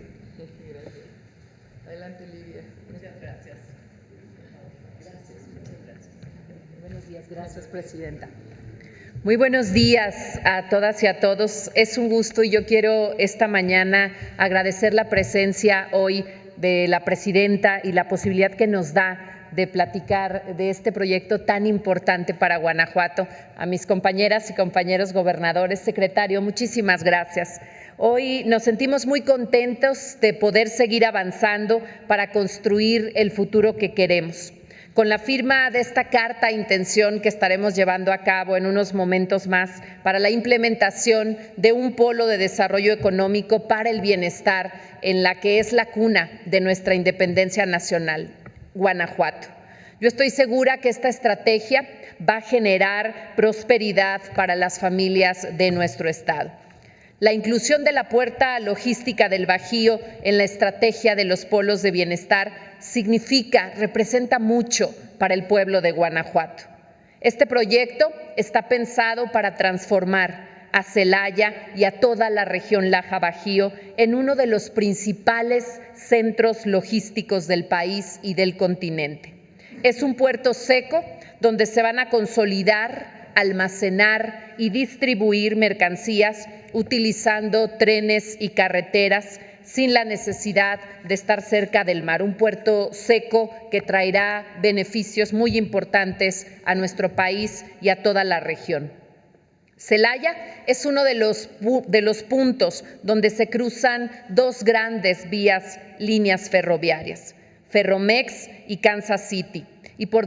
Adelante, Lidia. Muchas gracias. Muchas gracias. Buenos días, gracias, presidenta. Muy buenos días a todas y a todos. Es un gusto y yo quiero esta mañana agradecer la presencia hoy de la presidenta y la posibilidad que nos da de platicar de este proyecto tan importante para Guanajuato. A mis compañeras y compañeros gobernadores, secretario, muchísimas gracias. Hoy nos sentimos muy contentos de poder seguir avanzando para construir el futuro que queremos. Con la firma de esta carta de intención que estaremos llevando a cabo en unos momentos más para la implementación de un polo de desarrollo económico para el bienestar en la que es la cuna de nuestra independencia nacional, Guanajuato. Yo estoy segura que esta estrategia va a generar prosperidad para las familias de nuestro estado. La inclusión de la puerta logística del Bajío en la estrategia de los polos de bienestar representa mucho para el pueblo de Guanajuato. Este proyecto está pensado para transformar a Celaya y a toda la región Laja-Bajío en uno de los principales centros logísticos del país y del continente. Es un puerto seco donde se van a consolidar, almacenar y distribuir mercancías utilizando trenes y carreteras sin la necesidad de estar cerca del mar. Un puerto seco que traerá beneficios muy importantes a nuestro país y a toda la región. Celaya es uno de los puntos donde se cruzan dos grandes líneas ferroviarias, Ferromex y Kansas City, y por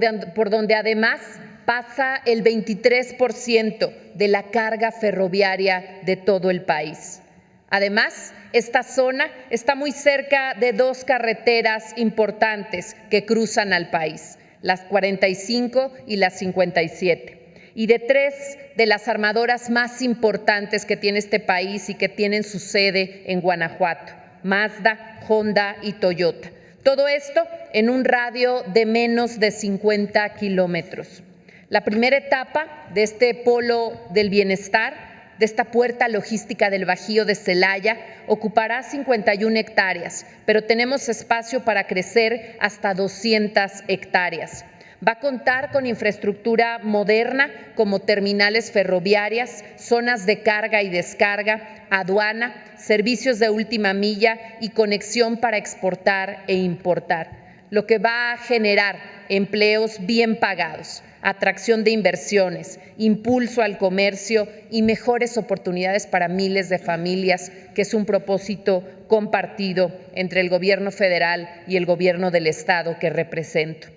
donde además pasa el 23% de la carga ferroviaria de todo el país. Además, esta zona está muy cerca de dos carreteras importantes que cruzan al país, las 45 y las 57, y de tres de las armadoras más importantes que tiene este país y que tienen su sede en Guanajuato, Mazda, Honda y Toyota. Todo esto en un radio de menos de 50 kilómetros. La primera etapa de este polo del bienestar, de esta puerta logística del Bajío de Celaya, ocupará 51 hectáreas, pero tenemos espacio para crecer hasta 200 hectáreas. Va a contar con infraestructura moderna como terminales ferroviarias, zonas de carga y descarga, aduana, servicios de última milla y conexión para exportar e importar, lo que va a generar empleos bien pagados, atracción de inversiones, impulso al comercio y mejores oportunidades para miles de familias, que es un propósito compartido entre el gobierno federal y el gobierno del estado que represento.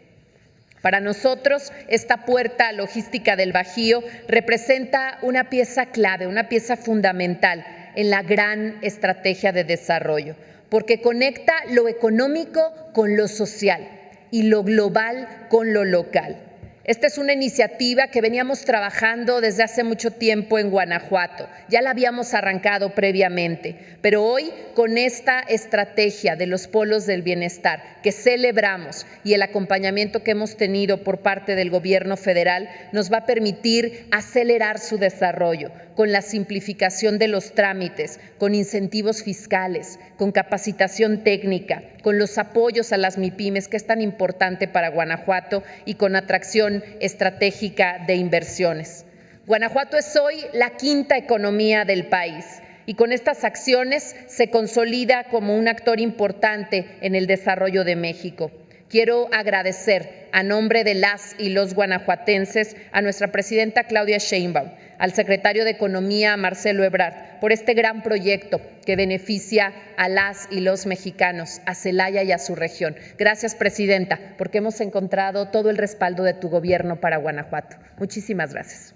Para nosotros, esta puerta logística del Bajío representa una pieza clave, una pieza fundamental en la gran estrategia de desarrollo, porque conecta lo económico con lo social. y lo global con lo local. Esta es una iniciativa que veníamos trabajando desde hace mucho tiempo en Guanajuato. Ya la habíamos arrancado previamente, pero hoy con esta estrategia de los polos del bienestar que celebramos y el acompañamiento que hemos tenido por parte del Gobierno federal nos va a permitir acelerar su desarrollo con la simplificación de los trámites, con incentivos fiscales, con capacitación técnica, con los apoyos a las MIPYMES, que es tan importante para Guanajuato, y con atracción estratégica de inversiones. Guanajuato es hoy la quinta economía del país y con estas acciones se consolida como un actor importante en el desarrollo de México. Quiero agradecer a nombre de las y los guanajuatenses a nuestra presidenta Claudia Sheinbaum, al secretario de Economía Marcelo Ebrard, por este gran proyecto que beneficia a las y los mexicanos, a Celaya y a su región. Gracias, presidenta, porque hemos encontrado todo el respaldo de tu gobierno para Guanajuato. Muchísimas gracias.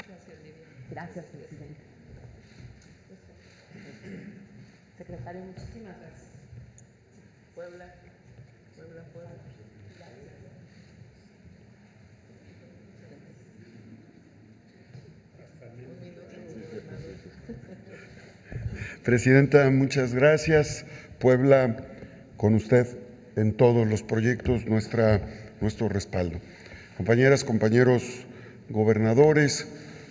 Gracias, presidenta. Secretario, muchísimas gracias. Puebla. Presidenta, muchas gracias. Puebla, con usted en todos los proyectos, nuestro respaldo. Compañeras, compañeros gobernadores,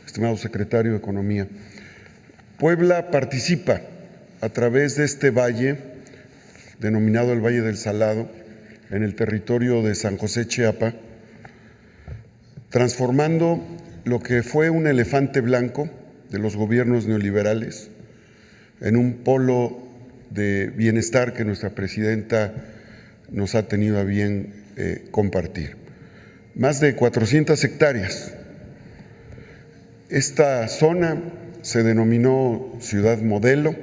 estimado secretario de Economía, Puebla participa a través de este valle, denominado el Valle del Salado, en el territorio de San José, Chiapa, transformando lo que fue un elefante blanco de los gobiernos neoliberales en un polo de bienestar que nuestra presidenta nos ha tenido a bien compartir. Más de 400 hectáreas. Esta zona se denominó Ciudad Modelo,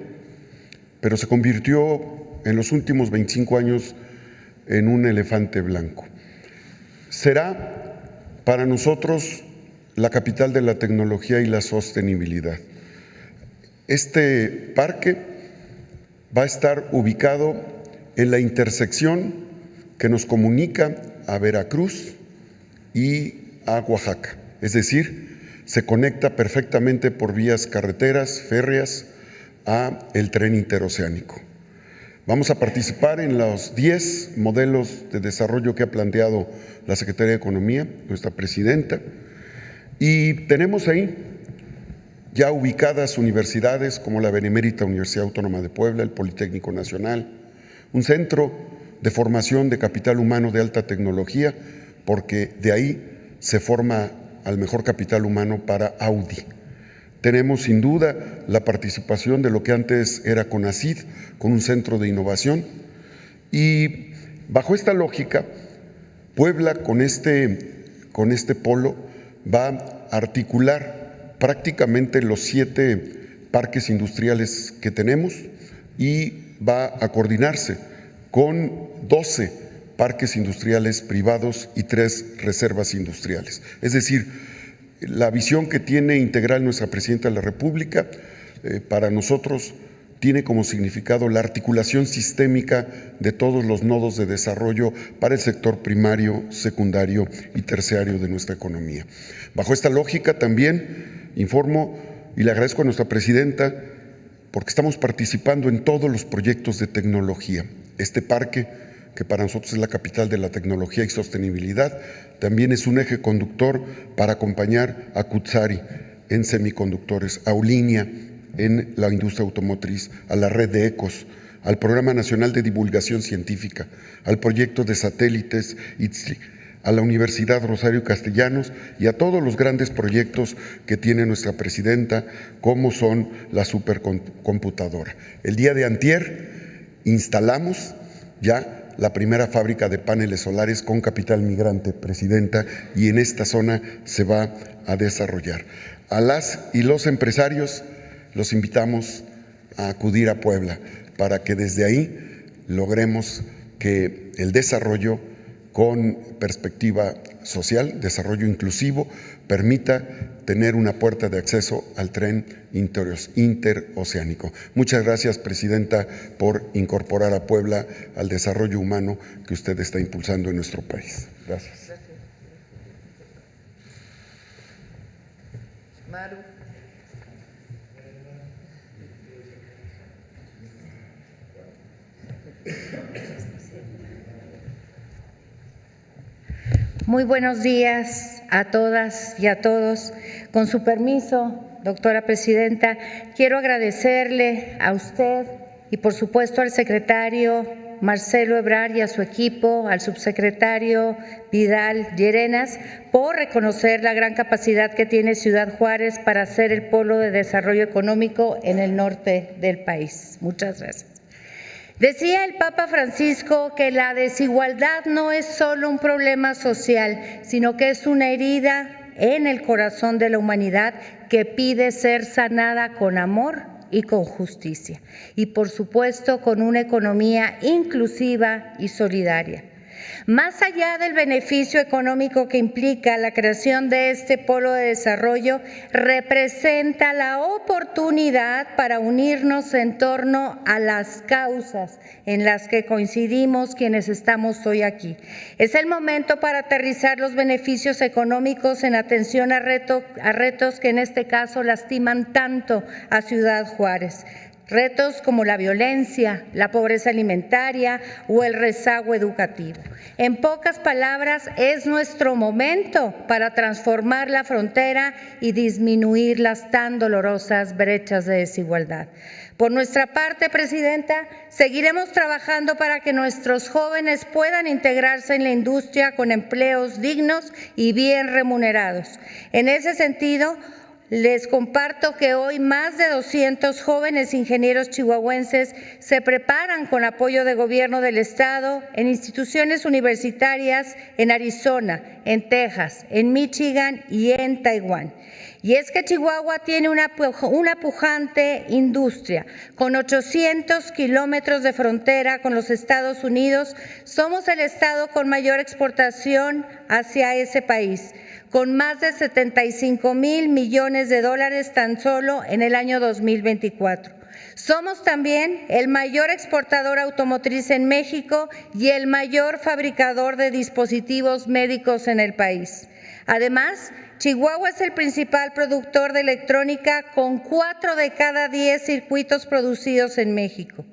pero se convirtió en los últimos 25 años en un elefante blanco. Será para nosotros la capital de la tecnología y la sostenibilidad. Este parque va a estar ubicado en la intersección que nos comunica a Veracruz y a Oaxaca, es decir, se conecta perfectamente por vías carreteras, férreas, a el tren interoceánico. Vamos a participar en los 10 modelos de desarrollo que ha planteado la Secretaría de Economía, nuestra presidenta, y tenemos ahí ya ubicadas universidades como la Benemérita Universidad Autónoma de Puebla, el Politécnico Nacional, un centro de formación de capital humano de alta tecnología, porque de ahí se forma al mejor capital humano para Audi. Tenemos sin duda la participación de lo que antes era CONACYT, con un centro de innovación, y bajo esta lógica, Puebla con este polo va a articular prácticamente los 7 parques industriales que tenemos y va a coordinarse con 12 parques industriales privados y 3 reservas industriales. Es decir, la visión que tiene integral nuestra presidenta de la República para nosotros tiene como significado la articulación sistémica de todos los nodos de desarrollo para el sector primario, secundario y terciario de nuestra economía. Bajo esta lógica también informo y le agradezco a nuestra presidenta porque estamos participando en todos los proyectos de tecnología. Este parque, que para nosotros es la capital de la tecnología y sostenibilidad, también es un eje conductor para acompañar a Cutzari en semiconductores, a Aulinia en la industria automotriz, a la red de ECOS, al Programa Nacional de Divulgación Científica, al proyecto de satélites ITSLI, a la Universidad Rosario Castellanos y a todos los grandes proyectos que tiene nuestra presidenta, como son la supercomputadora. El día de antier instalamos ya la primera fábrica de paneles solares con capital migrante, presidenta, y en esta zona se va a desarrollar. A las y los empresarios los invitamos a acudir a Puebla para que desde ahí logremos que el desarrollo con perspectiva social, desarrollo inclusivo, permita tener una puerta de acceso al tren interoceánico. Muchas gracias, Presidenta, por incorporar a Puebla al desarrollo humano que usted está impulsando en nuestro país. Gracias. Maru. Muy buenos días a todas y a todos. Con su permiso, doctora presidenta, quiero agradecerle a usted y por supuesto al secretario Marcelo Ebrard y a su equipo, al subsecretario Vidal Llerenas, por reconocer la gran capacidad que tiene Ciudad Juárez para ser el polo de desarrollo económico en el norte del país. Muchas gracias. Decía el Papa Francisco que la desigualdad no es solo un problema social, sino que es una herida en el corazón de la humanidad que pide ser sanada con amor y con justicia. Y por supuesto con una economía inclusiva y solidaria. Más allá del beneficio económico que implica la creación de este polo de desarrollo, representa la oportunidad para unirnos en torno a las causas en las que coincidimos quienes estamos hoy aquí. Es el momento para aterrizar los beneficios económicos en atención a retos que en este caso lastiman tanto a Ciudad Juárez. Retos como la violencia, la pobreza alimentaria o el rezago educativo. En pocas palabras, es nuestro momento para transformar la frontera y disminuir las tan dolorosas brechas de desigualdad. Por nuestra parte, Presidenta, seguiremos trabajando para que nuestros jóvenes puedan integrarse en la industria con empleos dignos y bien remunerados. En ese sentido, les comparto que hoy más de 200 jóvenes ingenieros chihuahuenses se preparan con apoyo de gobierno del Estado en instituciones universitarias en Arizona, en Texas, en Michigan y en Taiwán. Y es que Chihuahua tiene una pujante industria. Con 800 kilómetros de frontera con los Estados Unidos, somos el estado con mayor exportación hacia ese país, con más de 75,000 millones de dólares tan solo en el año 2024. Somos también el mayor exportador automotriz en México y el mayor fabricador de dispositivos médicos en el país. Además, Chihuahua es el principal productor de electrónica con 4 de cada 10 circuitos producidos en México.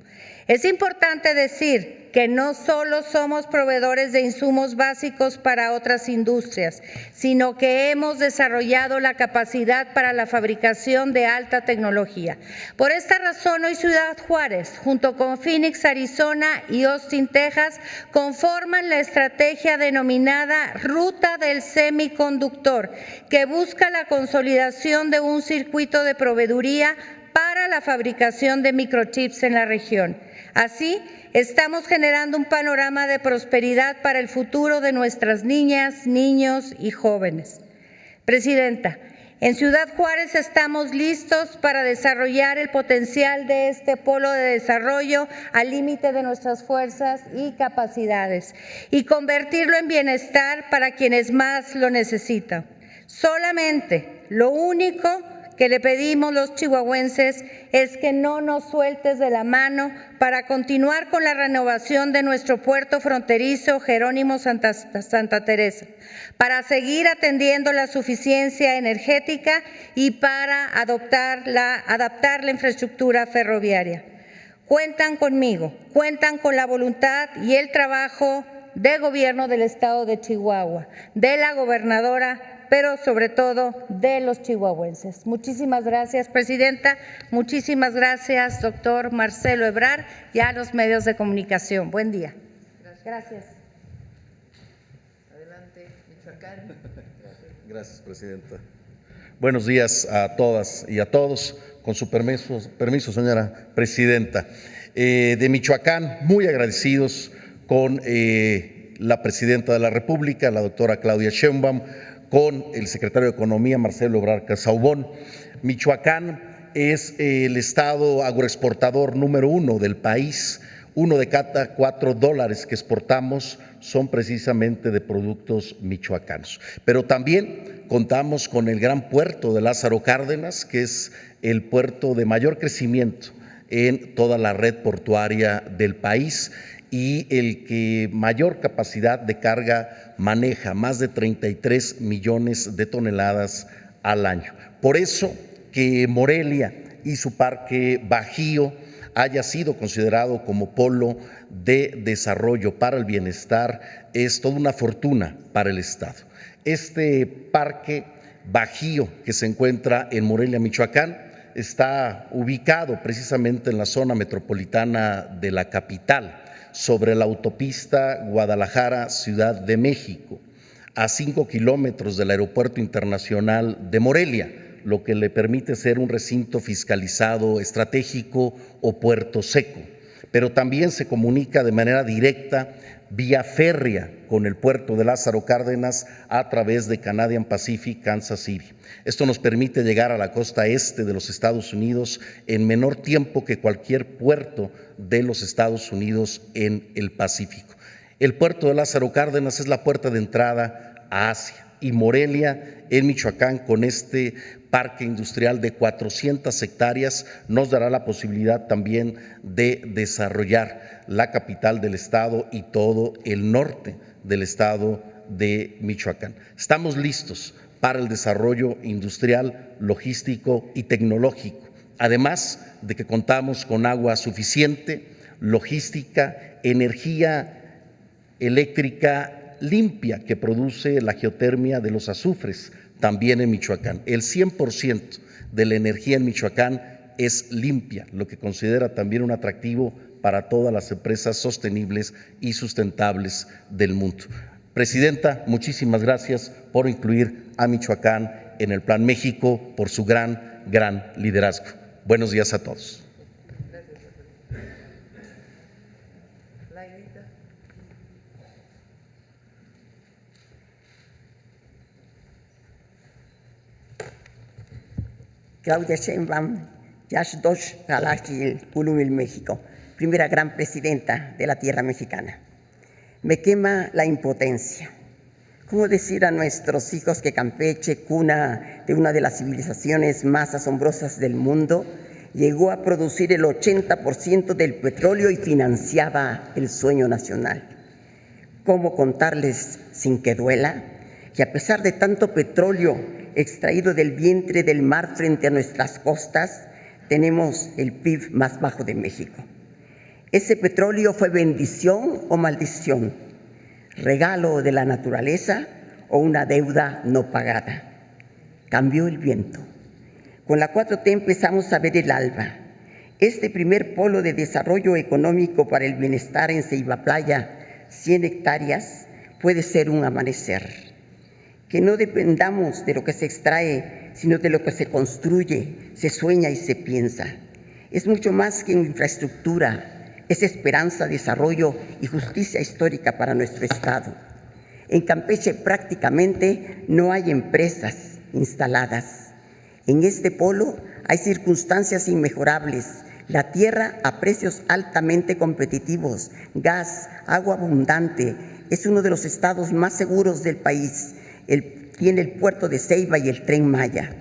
Es importante decir que no solo somos proveedores de insumos básicos para otras industrias, sino que hemos desarrollado la capacidad para la fabricación de alta tecnología. Por esta razón, hoy Ciudad Juárez, junto con Phoenix, Arizona y Austin, Texas, conforman la estrategia denominada Ruta del Semiconductor, que busca la consolidación de un circuito de proveeduría para la fabricación de microchips en la región. Así, estamos generando un panorama de prosperidad para el futuro de nuestras niñas, niños y jóvenes. Presidenta, en Ciudad Juárez estamos listos para desarrollar el potencial de este polo de desarrollo al límite de nuestras fuerzas y capacidades y convertirlo en bienestar para quienes más lo necesitan. Solamente lo único que le pedimos los chihuahuenses es que no nos sueltes de la mano para continuar con la renovación de nuestro puerto fronterizo Jerónimo Santa Teresa, para seguir atendiendo la suficiencia energética y para adaptar la infraestructura ferroviaria. Cuentan conmigo, cuentan con la voluntad y el trabajo del gobierno del estado de Chihuahua, de la gobernadora, pero sobre todo de los chihuahuenses. Muchísimas gracias, Presidenta. Muchísimas gracias, doctor Marcelo Ebrard, y a los medios de comunicación. Buen día. Gracias. Adelante, Michoacán. Gracias, Presidenta. Buenos días a todas y a todos. Con su permiso, señora Presidenta. De Michoacán, muy agradecidos con la Presidenta de la República, la doctora Claudia Sheinbaum, con el secretario de Economía, Marcelo Ebrard Casaubon. Michoacán es el estado agroexportador número 1 del país. 1 de cada 4 dólares que exportamos son precisamente de productos michoacanos. Pero también contamos con el gran puerto de Lázaro Cárdenas, que es el puerto de mayor crecimiento en toda la red portuaria del país y el que mayor capacidad de carga maneja, más de 33 millones de toneladas al año. Por eso que Morelia y su parque Bajío haya sido considerado como polo de desarrollo para el bienestar es toda una fortuna para el Estado. Este parque Bajío, que se encuentra en Morelia, Michoacán, está ubicado precisamente en la zona metropolitana de la capital, sobre la autopista Guadalajara-Ciudad de México, a 5 kilómetros del Aeropuerto Internacional de Morelia, lo que le permite ser un recinto fiscalizado estratégico o puerto seco, pero también se comunica de manera directa vía férrea con el puerto de Lázaro Cárdenas a través de Canadian Pacific Kansas City. Esto nos permite llegar a la costa este de los Estados Unidos en menor tiempo que cualquier puerto de los Estados Unidos en el Pacífico. El puerto de Lázaro Cárdenas es la puerta de entrada a Asia y Morelia, en Michoacán, con este parque industrial de 400 hectáreas, nos dará la posibilidad también de desarrollar la capital del estado y todo el norte del estado de Michoacán. Estamos listos para el desarrollo industrial, logístico y tecnológico, además de que contamos con agua suficiente, logística, energía eléctrica limpia que produce la geotermia de los azufres también en Michoacán. El 100% de la energía en Michoacán es limpia, lo que considera también un atractivo para todas las empresas sostenibles y sustentables del mundo. Presidenta, muchísimas gracias por incluir a Michoacán en el Plan México, por su gran liderazgo. Buenos días a todos. Claudia Sheinbaum, Yashdosh Galachil, Ulumil, México, primera gran presidenta de la tierra mexicana. Me quema la impotencia. ¿Cómo decir a nuestros hijos que Campeche, cuna de una de las civilizaciones más asombrosas del mundo, llegó a producir el 80% del petróleo y financiaba el sueño nacional? ¿Cómo contarles sin que duela que a pesar de tanto petróleo extraído del vientre del mar frente a nuestras costas, tenemos el PIB más bajo de México? ¿Ese petróleo fue bendición o maldición? ¿Regalo de la naturaleza o una deuda no pagada? Cambió el viento. Con la 4T empezamos a ver el alba. Este primer polo de desarrollo económico para el bienestar en Ceiba Playa, 100 hectáreas, puede ser un amanecer. Que no dependamos de lo que se extrae, sino de lo que se construye, se sueña y se piensa. Es mucho más que infraestructura, es esperanza, desarrollo y justicia histórica para nuestro Estado. En Campeche prácticamente no hay empresas instaladas. En este polo hay circunstancias inmejorables, la tierra a precios altamente competitivos, gas, agua abundante, es uno de los estados más seguros del país. Tiene el puerto de Ceiba y el Tren Maya.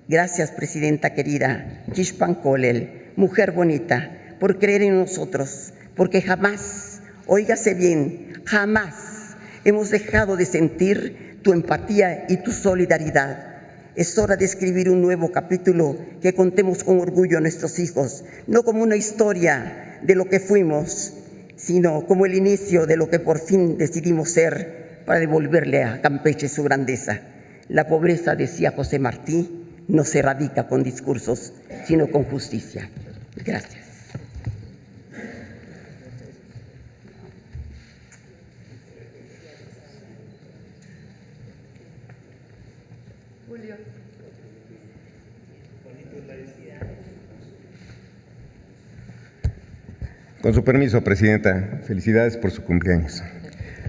Gracias, presidenta querida, Kishpan Kolel, mujer bonita, por creer en nosotros, porque jamás, óigase bien, jamás hemos dejado de sentir tu empatía y tu solidaridad. Es hora de escribir un nuevo capítulo que contemos con orgullo a nuestros hijos, no como una historia de lo que fuimos, sino como el inicio de lo que por fin decidimos ser, para devolverle a Campeche su grandeza. La pobreza, decía José Martí, no se erradica con discursos, sino con justicia. Gracias. Julio. Con su permiso, presidenta, felicidades por su cumpleaños.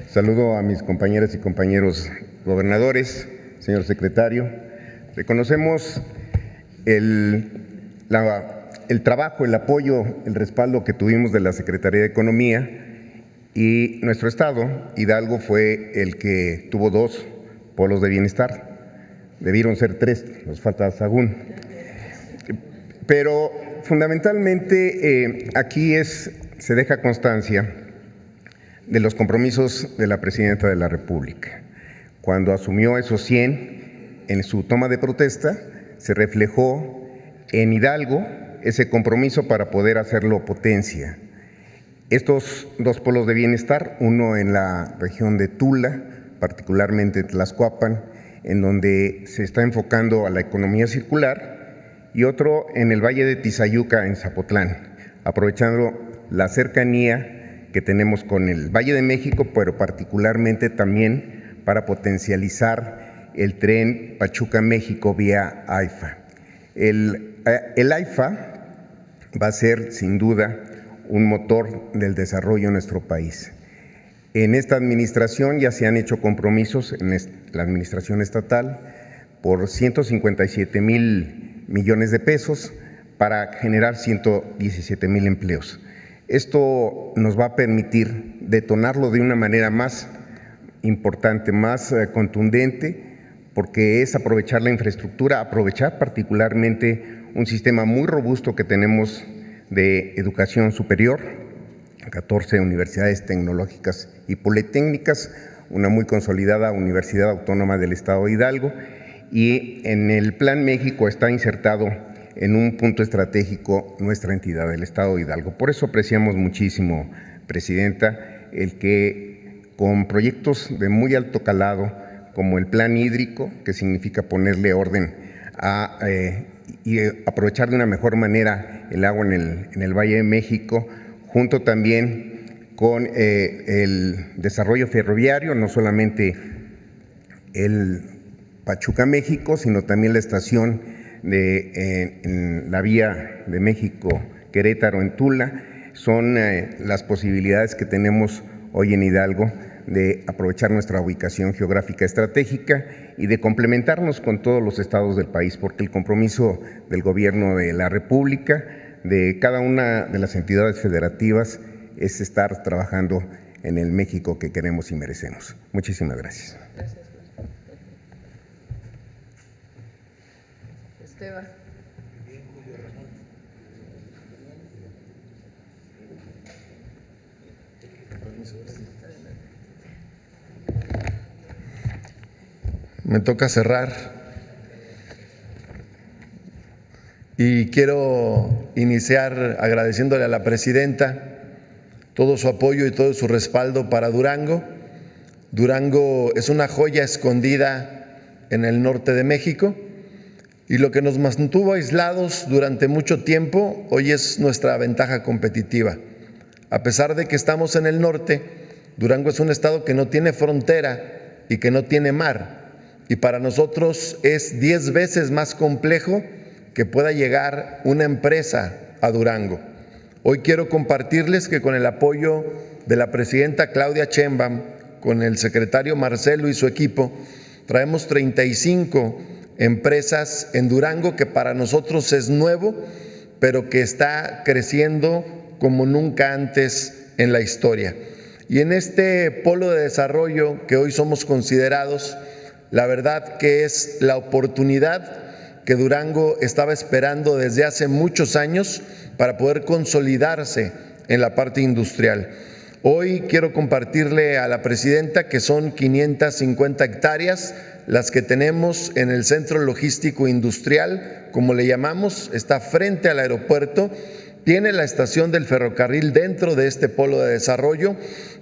Saludo a mis compañeras y compañeros gobernadores, señor secretario. Reconocemos el trabajo, el apoyo, el respaldo que tuvimos de la Secretaría de Economía Y nuestro estado, Hidalgo, fue el que tuvo 2 polos de bienestar. Debieron ser 3, nos falta Sahagún. Pero fundamentalmente aquí se deja constancia de los compromisos de la Presidenta de la República. Cuando asumió esos 100, en su toma de protesta, se reflejó en Hidalgo ese compromiso para poder hacerlo potencia. Estos 2 polos de bienestar, uno en la región de Tula, particularmente Tlaxcuapan, en donde se está enfocando a la economía circular, y otro en el Valle de Tizayuca, en Zapotlán, aprovechando la cercanía que tenemos con el Valle de México, pero particularmente también para potencializar el tren Pachuca-México vía AIFA. El AIFA va a ser, sin duda, un motor del desarrollo en nuestro país. En esta administración ya se han hecho compromisos en la administración estatal por 157,000 millones de pesos para generar 117,000 empleos. Esto nos va a permitir detonarlo de una manera más importante, más contundente, porque es aprovechar la infraestructura, aprovechar particularmente un sistema muy robusto que tenemos de educación superior, 14 universidades tecnológicas y politécnicas, una muy consolidada Universidad Autónoma del Estado de Hidalgo, y en el Plan México está insertado en un punto estratégico nuestra entidad, el Estado de Hidalgo. Por eso apreciamos muchísimo, Presidenta, el que con proyectos de muy alto calado, como el Plan Hídrico, que significa ponerle orden y aprovechar de una mejor manera el agua en el Valle de México, junto también con el desarrollo ferroviario, no solamente el Pachuca-México, sino también la estación en la vía de México-Querétaro en Tula. Son las posibilidades que tenemos hoy en Hidalgo de aprovechar nuestra ubicación geográfica estratégica y de complementarnos con todos los estados del país, porque el compromiso del Gobierno de la República, de cada una de las entidades federativas, es estar trabajando en el México que queremos y merecemos. Muchísimas gracias. Esteban. Me toca cerrar y quiero iniciar agradeciéndole a la Presidenta todo su apoyo y todo su respaldo para Durango. Durango es una joya escondida en el norte de México y lo que nos mantuvo aislados durante mucho tiempo hoy es nuestra ventaja competitiva. A pesar de que estamos en el norte, Durango es un estado que no tiene frontera y que no tiene mar. Y para nosotros es 10 veces más complejo que pueda llegar una empresa a Durango. Hoy quiero compartirles que con el apoyo de la Presidenta Claudia Sheinbaum, con el secretario Marcelo y su equipo, traemos 35 empresas en Durango, que para nosotros es nuevo, pero que está creciendo como nunca antes en la historia. Y en este polo de desarrollo que hoy somos considerados, la verdad que es la oportunidad que Durango estaba esperando desde hace muchos años para poder consolidarse en la parte industrial. Hoy quiero compartirle a la Presidenta que son 550 hectáreas las que tenemos en el Centro Logístico Industrial, como le llamamos, está frente al aeropuerto, tiene la estación del ferrocarril dentro de este polo de desarrollo,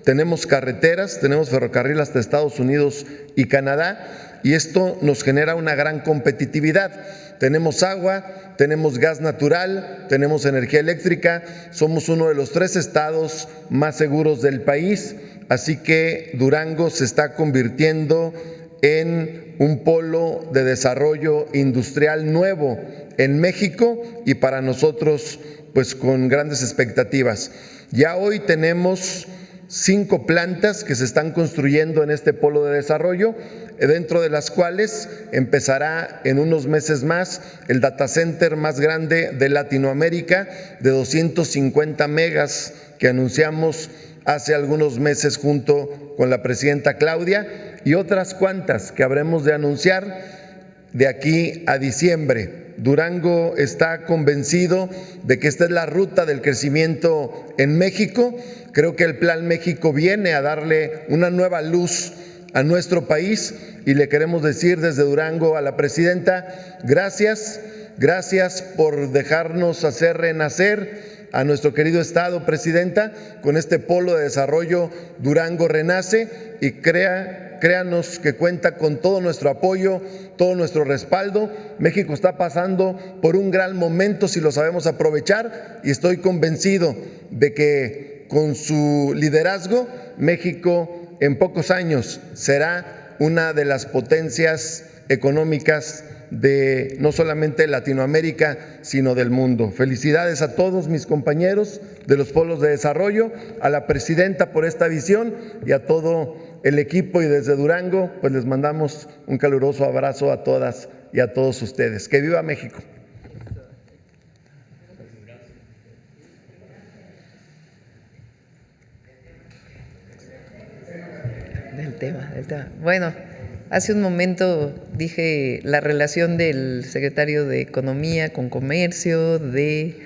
tenemos carreteras, tenemos ferrocarril hasta Estados Unidos y Canadá, y esto nos genera una gran competitividad. Tenemos agua, tenemos gas natural, tenemos energía eléctrica, somos uno de los 3 estados más seguros del país, así que Durango se está convirtiendo en un polo de desarrollo industrial nuevo en México y para nosotros pues con grandes expectativas. Ya hoy tenemos 5 plantas que se están construyendo en este polo de desarrollo, dentro de las cuales empezará en unos meses más el data center más grande de Latinoamérica, de 250 megas que anunciamos hace algunos meses junto con la presidenta Claudia y otras cuantas que habremos de anunciar de aquí a diciembre. Durango está convencido de que esta es la ruta del crecimiento en México. Creo que el Plan México viene a darle una nueva luz a nuestro país y le queremos decir desde Durango a la presidenta, gracias por dejarnos hacer renacer a nuestro querido estado, presidenta, con este polo de desarrollo Durango Renace, y créanos que cuenta con todo nuestro apoyo, todo nuestro respaldo. México está pasando por un gran momento si lo sabemos aprovechar, y estoy convencido de que con su liderazgo México en pocos años será una de las potencias económicas de no solamente Latinoamérica, sino del mundo. Felicidades a todos mis compañeros de los polos de desarrollo, a la presidenta por esta visión y a todo el equipo, y desde Durango pues les mandamos un caluroso abrazo a todas y a todos ustedes. ¡Que viva México! Del tema. Bueno, hace un momento dije la relación del secretario de Economía con Comercio, de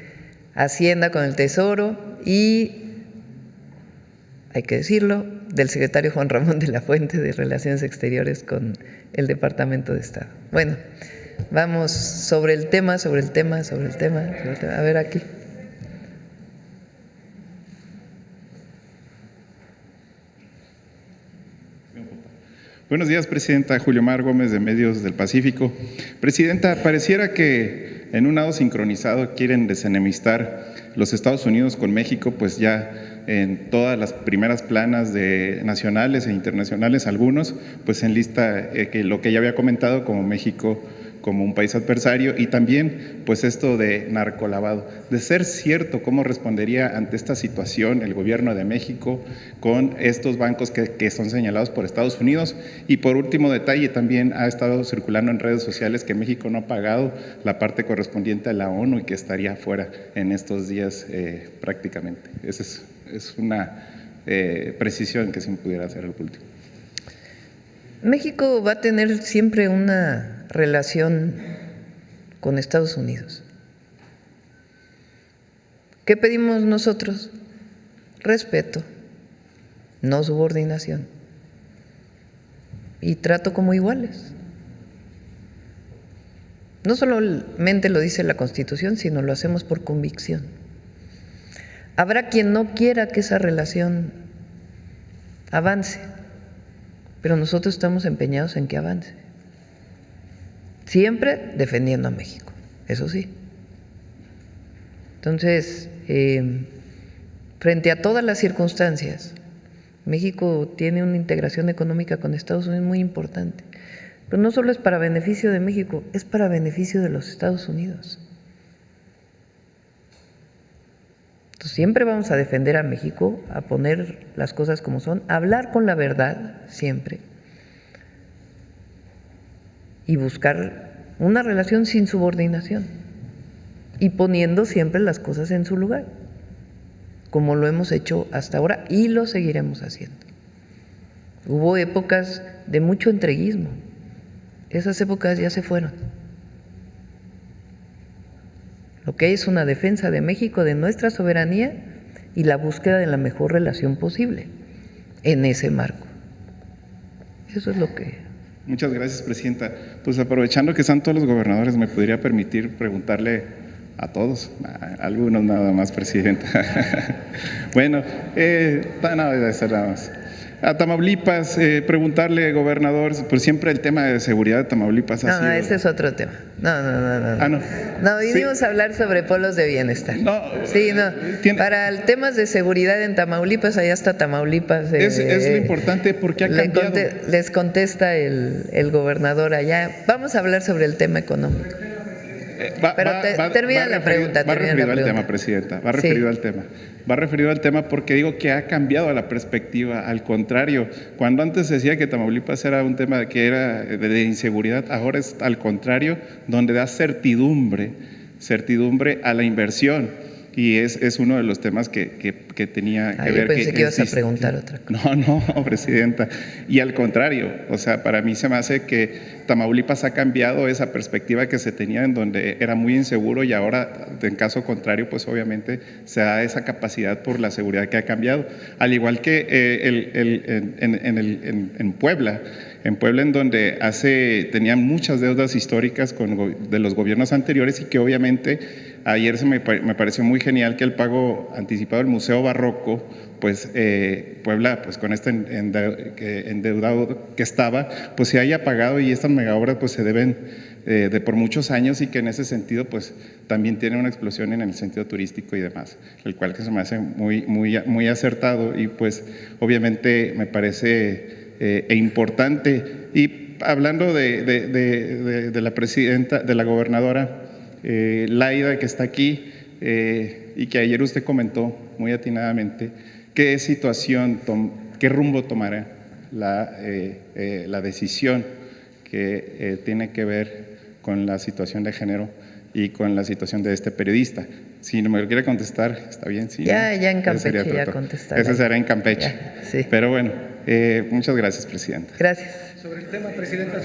Hacienda con el Tesoro y, hay que decirlo, del secretario Juan Ramón de la Fuente de Relaciones Exteriores con el Departamento de Estado. Bueno, vamos sobre el tema. A ver aquí. Buenos días, Presidenta. Julio Mar Gómez, de Medios del Pacífico. Presidenta, pareciera que en un nado sincronizado quieren desenemistar los Estados Unidos con México, pues ya en todas las primeras planas de nacionales e internacionales, algunos, pues en lista que lo que ya había comentado como México como un país adversario, y también pues esto de narcolavado. De ser cierto, ¿cómo respondería ante esta situación el gobierno de México con estos bancos que son señalados por Estados Unidos? Y por último detalle, también ha estado circulando en redes sociales que México no ha pagado la parte correspondiente a la ONU y que estaría fuera en estos días prácticamente. Esa es una precisión que se me pudiera hacer al último. México va a tener siempre una relación con Estados Unidos. ¿Qué pedimos nosotros? Respeto, no subordinación y trato como iguales. No solamente lo dice la Constitución, sino lo hacemos por convicción. Habrá quien no quiera que esa relación avance, pero nosotros estamos empeñados en que avance. Siempre defendiendo a México, eso sí. Entonces, frente a todas las circunstancias, México tiene una integración económica con Estados Unidos muy importante. Pero no solo es para beneficio de México, es para beneficio de los Estados Unidos. Entonces, siempre vamos a defender a México, a poner las cosas como son, a hablar con la verdad siempre y buscar una relación sin subordinación y poniendo siempre las cosas en su lugar, como lo hemos hecho hasta ahora y lo seguiremos haciendo. Hubo épocas de mucho entreguismo, esas épocas ya se fueron. Lo que hay es una defensa de México, de nuestra soberanía y la búsqueda de la mejor relación posible en ese marco. Eso es lo que... Muchas gracias, Presidenta. Pues aprovechando que están todos los gobernadores, ¿me podría permitir preguntarle a todos? A algunos nada más, Presidenta. Bueno, no debe ser nada más. A Tamaulipas, preguntarle, gobernador, pues siempre el tema de seguridad de Tamaulipas ha sido... No, ese es otro tema. No, vinimos a hablar sobre polos de bienestar. Para el temas de seguridad en Tamaulipas, allá está Tamaulipas. Es lo importante, porque ha cambiado. Les contesta el gobernador allá. Vamos a hablar sobre el tema económico. Termina la pregunta. Va referido al tema, Presidenta. Va referido al tema. Va referido al tema porque digo que ha cambiado la perspectiva. Al contrario, cuando antes se decía que Tamaulipas era un tema que era de inseguridad, ahora es al contrario, donde da certidumbre a la inversión. y es uno de los temas que tenía que ver. Yo pensé que ibas a preguntar otra cosa. No, presidenta. Y al contrario, o sea, para mí se me hace que Tamaulipas ha cambiado esa perspectiva que se tenía en donde era muy inseguro y ahora, en caso contrario, pues obviamente se da esa capacidad por la seguridad que ha cambiado. Al igual que en Puebla. En Puebla, en donde tenían muchas deudas históricas de los gobiernos anteriores y que obviamente ayer me pareció muy genial que el pago anticipado del Museo Barroco, pues Puebla, pues con este endeudado que estaba, pues se haya pagado y estas megaobras pues se deben de por muchos años y que en ese sentido pues también tiene una explosión en el sentido turístico y demás, el cual que se me hace muy acertado y pues obviamente me parece importante. Y hablando de la presidenta, de la gobernadora Laida, que está aquí y que ayer usted comentó muy atinadamente, ¿qué situación, qué rumbo tomará la decisión que tiene que ver con la situación de género y con la situación de este periodista? Si no me lo quiere contestar, está bien. Sí, ya en Campeche ya contestaré. Ese será en Campeche. Ya, sí. Pero bueno, muchas gracias, presidenta. Gracias. Sobre el tema, presidenta,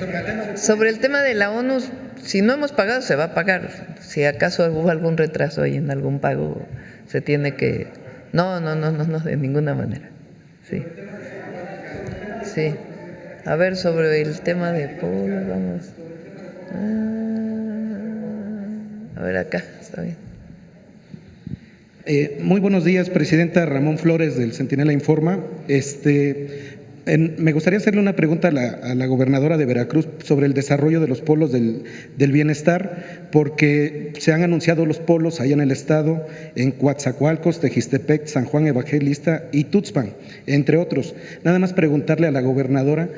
sobre el tema de la ONU, si no hemos pagado, se va a pagar. Si acaso hubo algún retraso ahí en algún pago, se tiene que… No, de ninguna manera. Sí. Sí. A ver, sobre el tema de Polo, vamos. A ver, acá, está bien. Muy buenos días, presidenta. Ramón Flores, del Centinela Informa. Me gustaría hacerle una pregunta a la gobernadora de Veracruz sobre el desarrollo de los polos del bienestar, porque se han anunciado los polos allá en el estado, en Coatzacoalcos, Tejistepec, San Juan Evangelista y Tuxpan, entre otros. Nada más preguntarle a la gobernadora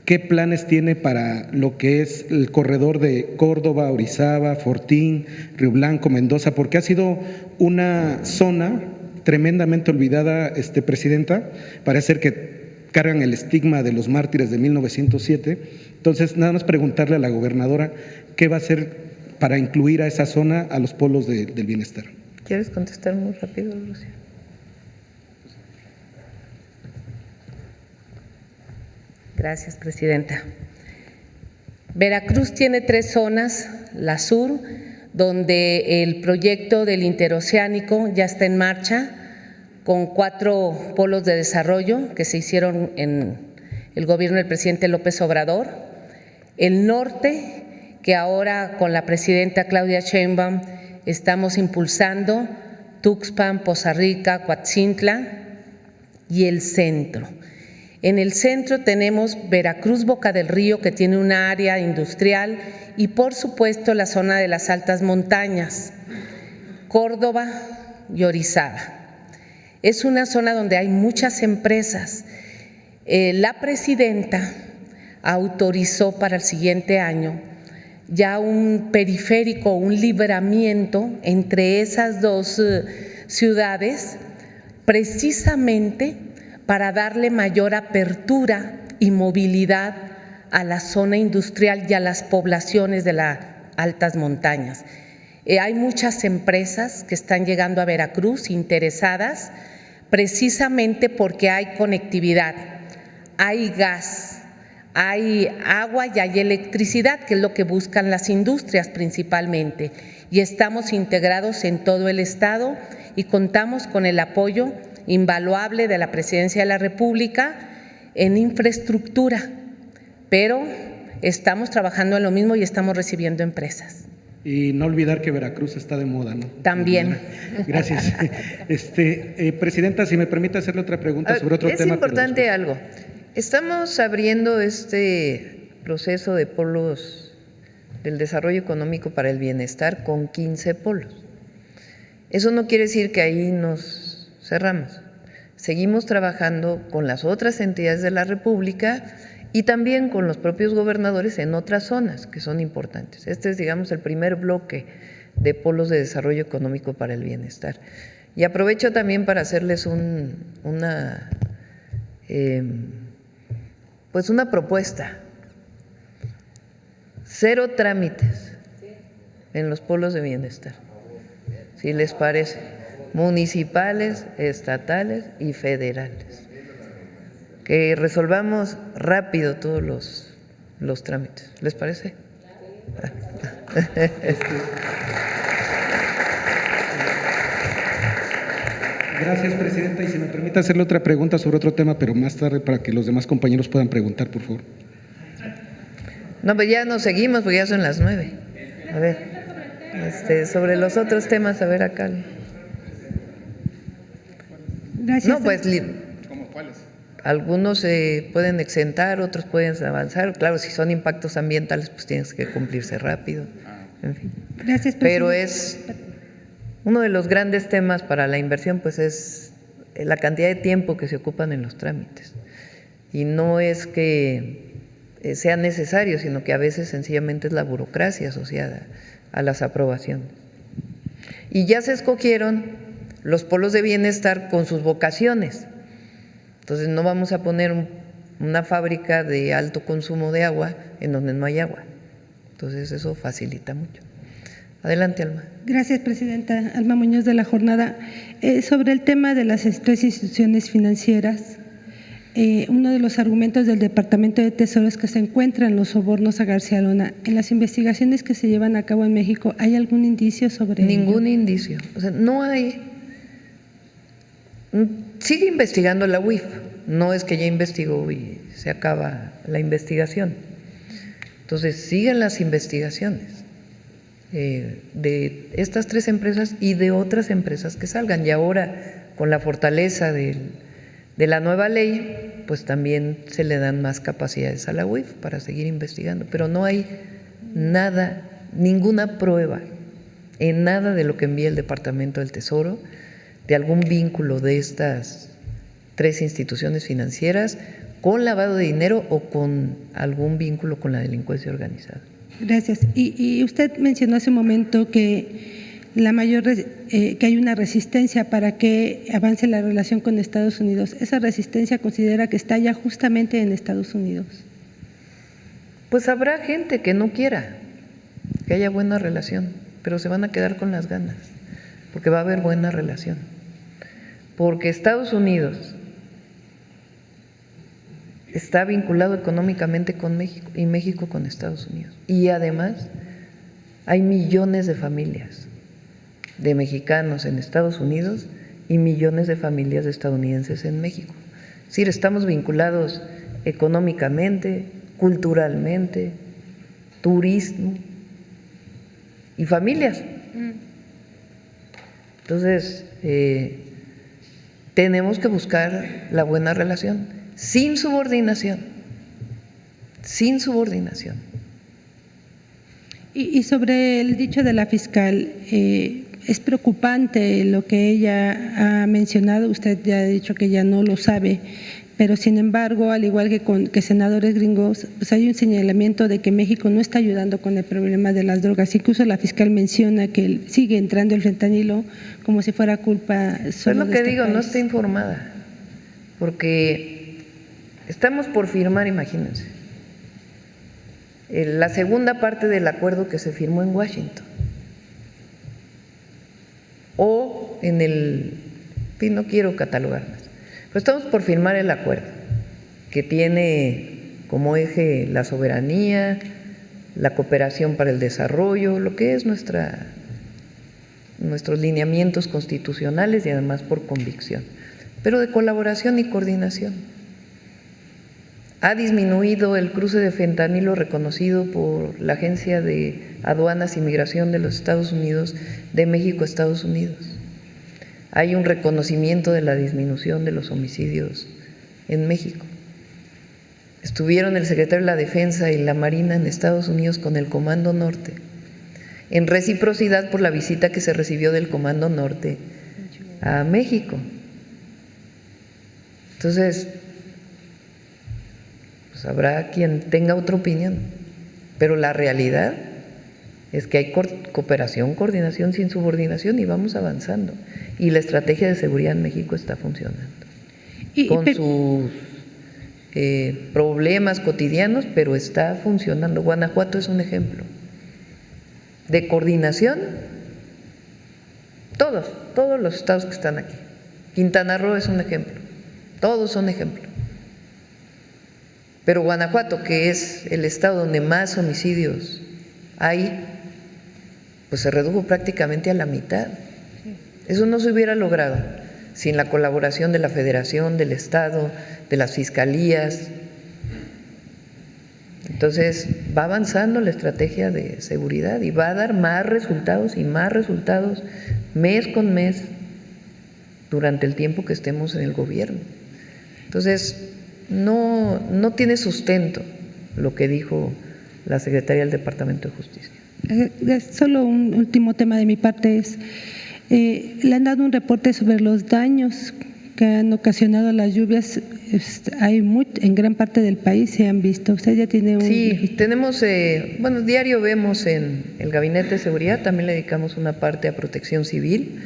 ¿qué planes tiene para lo que es el corredor de Córdoba, Orizaba, Fortín, Río Blanco, Mendoza? Porque ha sido una zona tremendamente olvidada, presidenta. Parece ser que cargan el estigma de los mártires de 1907. Entonces, nada más preguntarle a la gobernadora qué va a hacer para incluir a esa zona a los polos del bienestar. ¿Quieres contestar muy rápido, Lucia? Gracias, presidenta. Veracruz tiene 3 zonas, la sur, donde el proyecto del interoceánico ya está en marcha, con 4 polos de desarrollo que se hicieron en el gobierno del presidente López Obrador. El norte, que ahora con la presidenta Claudia Sheinbaum estamos impulsando, Tuxpan, Poza Rica, Coatzintla, y el centro. En el centro tenemos Veracruz, Boca del Río, que tiene una área industrial, y por supuesto la zona de las altas montañas, Córdoba y Orizaba. Es una zona donde hay muchas empresas. La presidenta autorizó para el siguiente año ya un periférico, un libramiento entre esas 2 ciudades, precisamente para darle mayor apertura y movilidad a la zona industrial y a las poblaciones de las altas montañas. Hay muchas empresas que están llegando a Veracruz interesadas precisamente porque hay conectividad, hay gas, hay agua y hay electricidad, que es lo que buscan las industrias principalmente, y estamos integrados en todo el estado y contamos con el apoyo invaluable de la Presidencia de la República en infraestructura, pero estamos trabajando en lo mismo y estamos recibiendo empresas. Y no olvidar que Veracruz está de moda, ¿no? También. Gracias. Presidenta, si me permite hacerle otra pregunta sobre otro tema. Es importante algo. Estamos abriendo este proceso de polos del desarrollo económico para el bienestar con 15 polos. Eso no quiere decir que ahí nos cerramos. Seguimos trabajando con las otras entidades de la República y también con los propios gobernadores en otras zonas que son importantes. Este es, digamos, el primer bloque de polos de desarrollo económico para el bienestar. Y aprovecho también para hacerles una propuesta. 0 trámites en los polos de bienestar, si les parece. municipales, estatales y federales. Que resolvamos rápido todos los trámites. ¿Les parece? Gracias, Presidenta. Y si me permite hacerle otra pregunta sobre otro tema, pero más tarde para que los demás compañeros puedan preguntar, por favor. No, pues ya nos seguimos porque ya son las 9. A ver, sobre los otros temas, a ver acá. Gracias. No, pues ¿Cómo cuáles? algunos se pueden exentar, otros pueden avanzar. Claro, si son impactos ambientales, pues tienes que cumplirse rápido. En fin. Gracias, presidente. Pero es uno de los grandes temas para la inversión, pues es la cantidad de tiempo que se ocupan en los trámites. Y no es que sea necesario, sino que a veces sencillamente es la burocracia asociada a las aprobaciones. Y ya se escogieron los polos de bienestar con sus vocaciones. Entonces no vamos a poner una fábrica de alto consumo de agua en donde no hay agua. Entonces eso facilita mucho. Adelante, Alma. Gracias, Presidenta. Alma Muñoz de La Jornada. Sobre el tema de las tres instituciones financieras, uno de los argumentos del Departamento de Tesoro es que se encuentran los sobornos a García Luna. En las investigaciones que se llevan a cabo en México, ¿hay algún indicio sobre Ningún ello? indicio. O sea, no hay. Sigue investigando la UIF. No es que ya investigó y se acaba la investigación. Entonces, siguen las investigaciones de estas tres empresas y de otras empresas que salgan. Y ahora, con la fortaleza de la nueva ley, pues también se le dan más capacidades a la UIF para seguir investigando. Pero no hay nada, ninguna prueba en nada de lo que envía el Departamento del Tesoro de algún vínculo de estas tres instituciones financieras con lavado de dinero o con algún vínculo con la delincuencia organizada. Gracias. Y usted mencionó hace un momento que que hay una resistencia para que avance la relación con Estados Unidos. ¿Esa resistencia considera que está ya justamente en Estados Unidos? Pues habrá gente que no quiera que haya buena relación, pero se van a quedar con las ganas, porque va a haber buena relación. Porque Estados Unidos está vinculado económicamente con México y México con Estados Unidos. Y además hay millones de familias de mexicanos en Estados Unidos y millones de familias de estadounidenses en México. Es decir, estamos vinculados económicamente, culturalmente, turismo y familias. Entonces, tenemos que buscar la buena relación, sin subordinación, sin subordinación. Y sobre el dicho de la fiscal, es preocupante lo que ella ha mencionado, usted ya ha dicho que ya no lo sabe, pero sin embargo, al igual que senadores gringos, pues hay un señalamiento de que México no está ayudando con el problema de las drogas. Incluso la fiscal menciona que sigue entrando el fentanilo como si fuera culpa solo Es lo de que este digo, país. no está informada, porque estamos por firmar, imagínense, la segunda parte del acuerdo que se firmó en Washington. O en no quiero catalogar más, pero estamos por firmar el acuerdo que tiene como eje la soberanía, la cooperación para el desarrollo, lo que es nuestros lineamientos constitucionales y además por convicción, pero de colaboración y coordinación. Ha disminuido el cruce de fentanilo reconocido por la Agencia de Aduanas y Migración de los Estados Unidos, de México a Estados Unidos. Hay un reconocimiento de la disminución de los homicidios en México. Estuvieron el secretario de la Defensa y la Marina en Estados Unidos con el Comando Norte, en reciprocidad por la visita que se recibió del Comando Norte a México. Entonces, pues habrá quien tenga otra opinión, pero la realidad es que hay cooperación, coordinación sin subordinación y vamos avanzando. Y la estrategia de seguridad en México está funcionando. Con sus problemas cotidianos, pero está funcionando. Guanajuato es un ejemplo de coordinación todos los estados que están aquí. Quintana Roo es un ejemplo, todos son ejemplos. Pero Guanajuato, que es el estado donde más homicidios hay, pues se redujo prácticamente a la mitad. Eso no se hubiera logrado sin la colaboración de la Federación, del Estado, de las fiscalías. Entonces va avanzando la estrategia de seguridad y va a dar más resultados y más resultados mes con mes durante el tiempo que estemos en el gobierno. Entonces no tiene sustento lo que dijo la secretaria del Departamento de Justicia. Solo un último tema de mi parte es, le han dado un reporte sobre los daños que han ocasionado las lluvias. Hay en gran parte del país se han visto. Usted ya tiene un… Sí, tenemos, diario vemos en el Gabinete de Seguridad, también le dedicamos una parte a Protección Civil.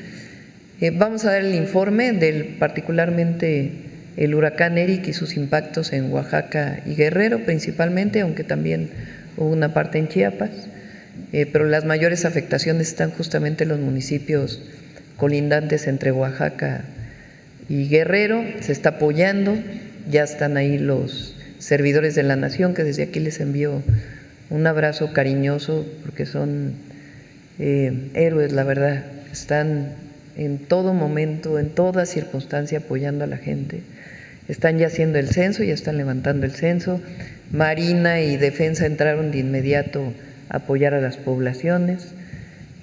Vamos a dar el informe del particularmente el huracán Eric y sus impactos en Oaxaca y Guerrero principalmente, aunque también hubo una parte en Chiapas, pero las mayores afectaciones están justamente en los municipios colindantes entre Oaxaca y Guerrero. Se está apoyando, ya están ahí los servidores de la nación, que desde aquí les envío un abrazo cariñoso, porque son héroes, la verdad, están en todo momento, en toda circunstancia apoyando a la gente. Están ya haciendo el censo, ya están levantando el censo. Marina y Defensa entraron de inmediato a apoyar a las poblaciones.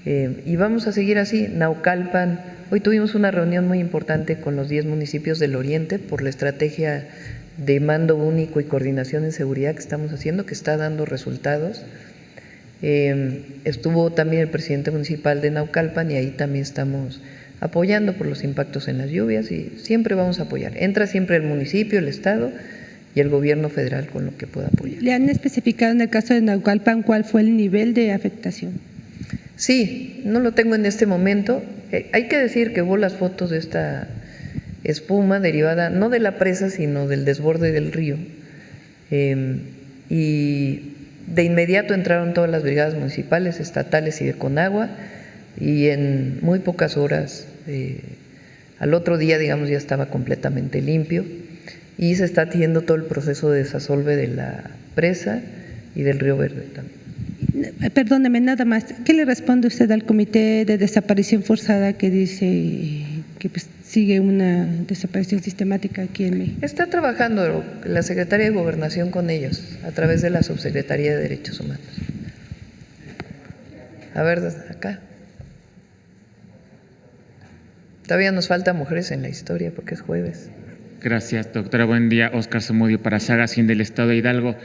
Y vamos a seguir así. Naucalpan, hoy tuvimos una reunión muy importante con los 10 municipios del Oriente por la estrategia de mando único y coordinación en seguridad que estamos haciendo, que está dando resultados. Estuvo también el presidente municipal de Naucalpan y ahí también estamos apoyando por los impactos en las lluvias y siempre vamos a apoyar. Entra siempre el municipio, el Estado y el gobierno federal con lo que pueda apoyar. ¿Le han especificado en el caso de Naucalpan cuál fue el nivel de afectación? Sí, no lo tengo en este momento. Hay que decir que hubo las fotos de esta espuma derivada no de la presa, sino del desborde del río. Y de inmediato entraron todas las brigadas municipales, estatales y de Conagua, y en muy pocas horas, al otro día, digamos, ya estaba completamente limpio y se está haciendo todo el proceso de desasolve de la presa y del río Verde también. Perdóneme, nada más. ¿Qué le responde usted al Comité de Desaparición Forzada que dice que pues, sigue una desaparición sistemática aquí en México? Está trabajando la Secretaría de Gobernación con ellos a través de la Subsecretaría de Derechos Humanos. A ver, acá. Todavía nos faltan mujeres en la historia porque es jueves. Gracias, doctora. Buen día. Óscar Zamudio para Saga 100 del Estado de Hidalgo.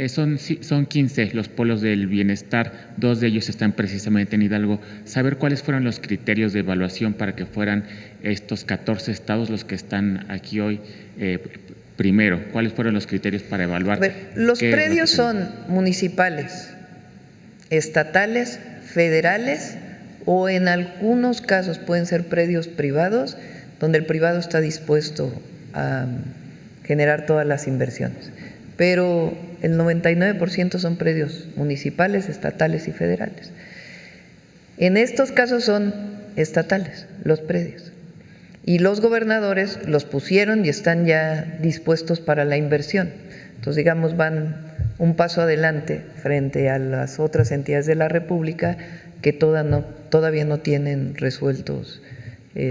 Son 15 los polos del bienestar, 2 de ellos están precisamente en Hidalgo. Saber cuáles fueron los criterios de evaluación para que fueran estos 14 estados los que están aquí hoy. Primero, ¿cuáles fueron los criterios para evaluar? A ver, los predios son municipales, estatales, federales o en algunos casos pueden ser predios privados donde el privado está dispuesto a generar todas las inversiones. Pero el 99% son predios municipales, estatales y federales. En estos casos son estatales los predios. Y los gobernadores los pusieron y están ya dispuestos para la inversión. Entonces, digamos, van un paso adelante frente a las otras entidades de la República que todavía no tienen resueltos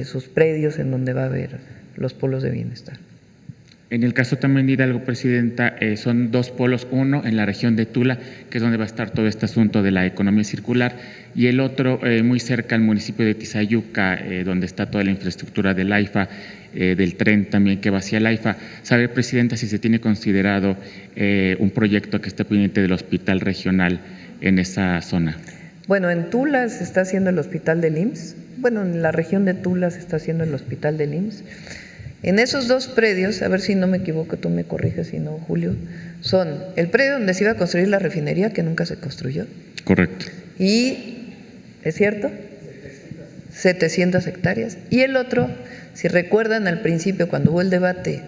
sus predios en donde va a haber los polos de bienestar. En el caso también de Hidalgo, Presidenta, son 2 polos, uno en la región de Tula, que es donde va a estar todo este asunto de la economía circular, y el otro muy cerca al municipio de Tizayuca, donde está toda la infraestructura del AIFA, del tren también que va hacia el AIFA. Saber, Presidenta, si se tiene considerado un proyecto que esté pendiente del hospital regional en esa zona. Bueno, en Tula se está haciendo el hospital del IMSS. Bueno, en la región de Tula se está haciendo el hospital del IMSS. En esos 2 predios, a ver si no me equivoco, tú me corriges si no, Julio, son el predio donde se iba a construir la refinería, que nunca se construyó. Correcto. Y, ¿es cierto? 700 hectáreas. Y el otro, si recuerdan al principio, cuando hubo el debate,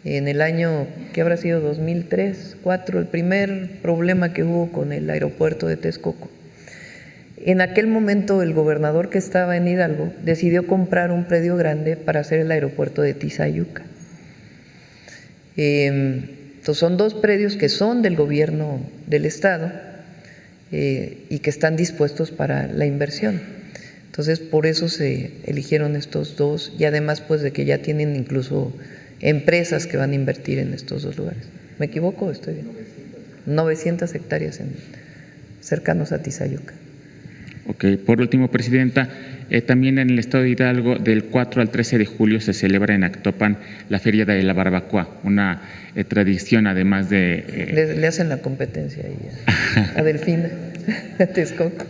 en el año, que habrá sido 2003, 2004, el primer problema que hubo con el aeropuerto de Texcoco, En aquel momento el gobernador que estaba en Hidalgo decidió comprar un predio grande para hacer el aeropuerto de Tizayuca. Entonces son dos predios que son del gobierno del estado y que están dispuestos para la inversión. Entonces por eso se eligieron estos dos y además pues de que ya tienen incluso empresas que van a invertir en estos dos lugares. ¿Me equivoco? ¿Estoy bien? 900 hectáreas cercanos a Tizayuca. Ok, por último, Presidenta, también en el estado de Hidalgo, del 4 al 13 de julio se celebra en Actopan la Feria de la Barbacoa, una tradición además de… Le hacen la competencia ahí a Delfina, a Texcoco.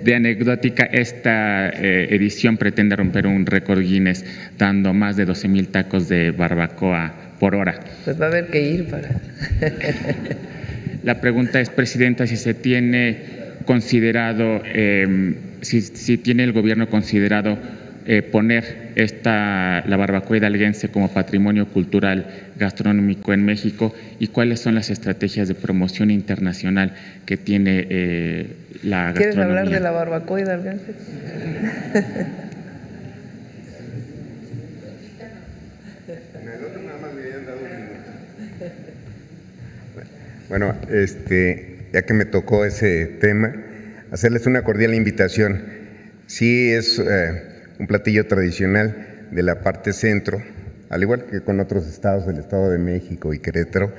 De anecdótica, esta edición pretende romper un récord Guinness, dando más de 12,000 tacos de barbacoa por hora. Pues va a haber que ir para… La pregunta es, Presidenta, si se tiene considerado, si tiene el gobierno considerado poner la barbacoa hidalguense como patrimonio cultural gastronómico en México y cuáles son las estrategias de promoción internacional que tiene la gastronomía. ¿Quieres hablar de la barbacoa hidalguense? Bueno, ya que me tocó ese tema, hacerles una cordial invitación. Sí es un platillo tradicional de la parte centro, al igual que con otros estados del Estado de México y Querétaro,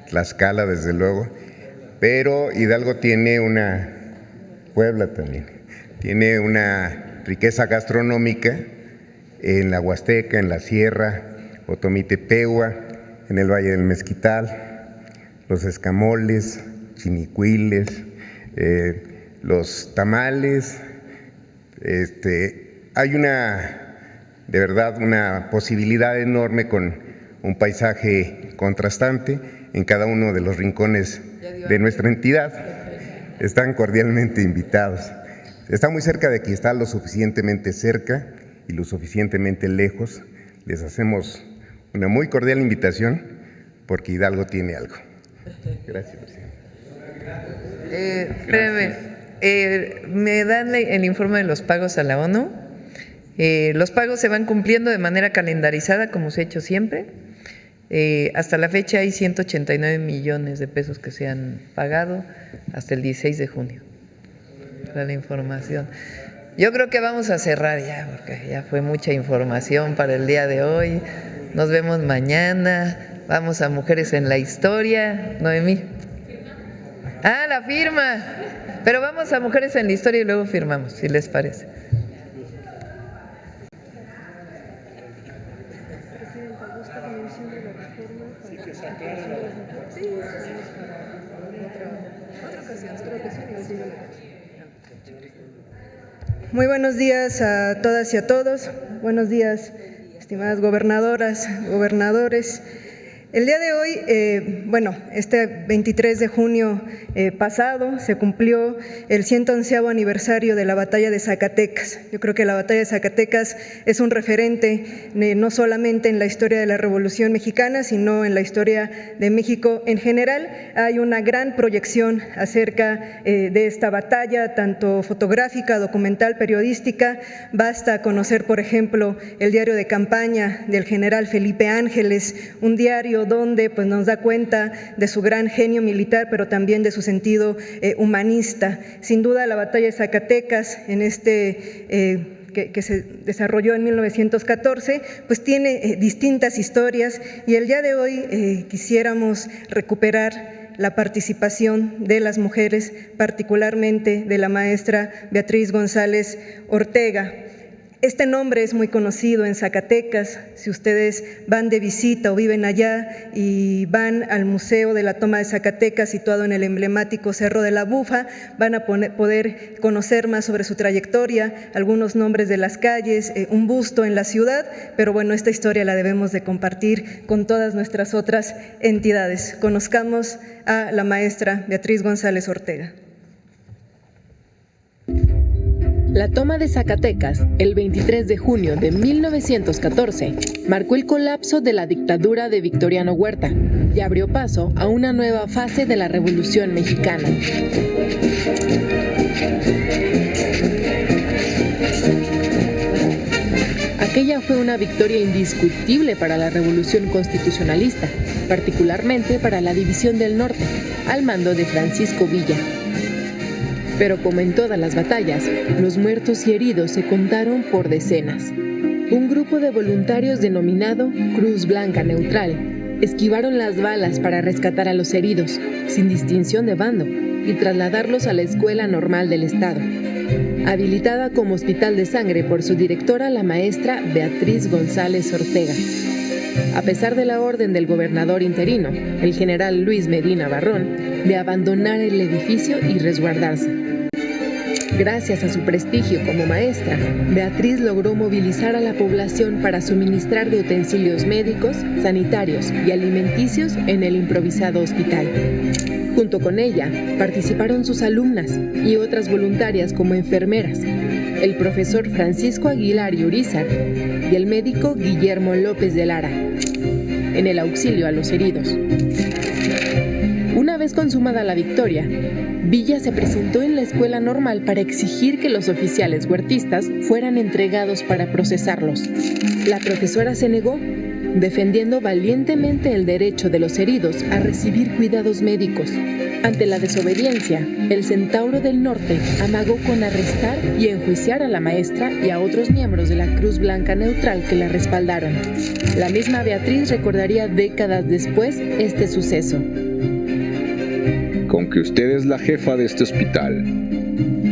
Tlaxcala desde luego, pero Hidalgo tiene Puebla también, tiene una riqueza gastronómica en la Huasteca, en la Sierra, Otomitepehua, en el Valle del Mezquital, los escamoles, chinicuiles, los tamales. Hay de verdad una posibilidad enorme con un paisaje contrastante en cada uno de los rincones de nuestra entidad. Están cordialmente invitados. Está muy cerca de aquí, está lo suficientemente cerca y lo suficientemente lejos. Les hacemos una muy cordial invitación porque Hidalgo tiene algo. Gracias, presidente. ¿Me dan el informe de los pagos a la ONU? Los pagos se van cumpliendo de manera calendarizada, como se ha hecho siempre. Hasta la fecha hay 189 millones de pesos que se han pagado hasta el 16 de junio. Para la información. Yo creo que vamos a cerrar ya, porque ya fue mucha información para el día de hoy. Nos vemos mañana. Vamos a Mujeres en la Historia. Noemí. La firma. Pero vamos a Mujeres en la Historia y luego firmamos, si les parece. Muy buenos días a todas y a todos. Buenos días, estimadas gobernadoras, gobernadores. El día de hoy, este 23 de junio pasado se cumplió el 111º aniversario de la Batalla de Zacatecas. Yo creo que la Batalla de Zacatecas es un referente no solamente en la historia de la Revolución Mexicana, sino en la historia de México en general. Hay una gran proyección acerca de esta batalla, tanto fotográfica, documental, periodística. Basta conocer, por ejemplo, el diario de campaña del general Felipe Ángeles, un diario donde pues, nos da cuenta de su gran genio militar, pero también de su sentido humanista. Sin duda, la batalla de Zacatecas, en que se desarrolló en 1914, pues tiene distintas historias y el día de hoy quisiéramos recuperar la participación de las mujeres, particularmente de la maestra Beatriz González Ortega. Este nombre es muy conocido en Zacatecas. Si ustedes van de visita o viven allá y van al Museo de la Toma de Zacatecas, situado en el emblemático Cerro de la Bufa, van a poder conocer más sobre su trayectoria, algunos nombres de las calles, un busto en la ciudad, pero bueno, esta historia la debemos de compartir con todas nuestras otras entidades. Conozcamos a la maestra Beatriz González Ortega. La toma de Zacatecas, el 23 de junio de 1914, marcó el colapso de la dictadura de Victoriano Huerta y abrió paso a una nueva fase de la Revolución Mexicana. una victoria indiscutible para la revolución constitucionalista, particularmente para la División del Norte, al mando de Francisco Villa. Pero como en todas las batallas, los muertos y heridos se contaron por decenas. Un grupo de voluntarios denominado Cruz Blanca Neutral esquivaron las balas para rescatar a los heridos, sin distinción de bando, y trasladarlos a la Escuela Normal del Estado, habilitada como hospital de sangre por su directora, la maestra Beatriz González Ortega. A pesar de la orden del gobernador interino, el general Luis Medina Barrón, de abandonar el edificio y resguardarse. Gracias a su prestigio como maestra, Beatriz logró movilizar a la población para suministrar de utensilios médicos, sanitarios y alimenticios en el improvisado hospital. Junto con ella, participaron sus alumnas y otras voluntarias como enfermeras, el profesor Francisco Aguilar Urizar y el médico Guillermo López de Lara, en el auxilio a los heridos. Una vez consumada la victoria, Villa se presentó en la Escuela Normal para exigir que los oficiales huertistas fueran entregados para procesarlos. La profesora se negó, defendiendo valientemente el derecho de los heridos a recibir cuidados médicos. Ante la desobediencia, el Centauro del Norte amagó con arrestar y enjuiciar a la maestra y a otros miembros de la Cruz Blanca Neutral que la respaldaron. La misma Beatriz recordaría décadas después este suceso. Con que usted es la jefa de este hospital.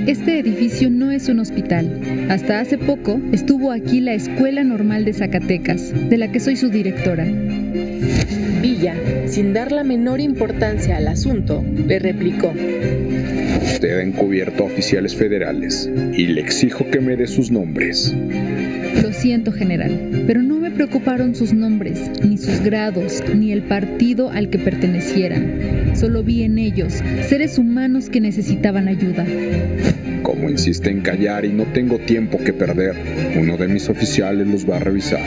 Este edificio no es un hospital. Hasta hace poco estuvo aquí la Escuela Normal de Zacatecas, de la que soy su directora. Villa, sin dar la menor importancia al asunto, le replicó: Usted ha encubierto a oficiales federales y le exijo que me dé sus nombres. Lo siento, general, pero no me preocuparon sus nombres, ni sus grados, ni el partido al que pertenecieran. Solo vi en ellos seres humanos que necesitaban ayuda. Como insiste en callar y no tengo tiempo que perder, uno de mis oficiales los va a revisar.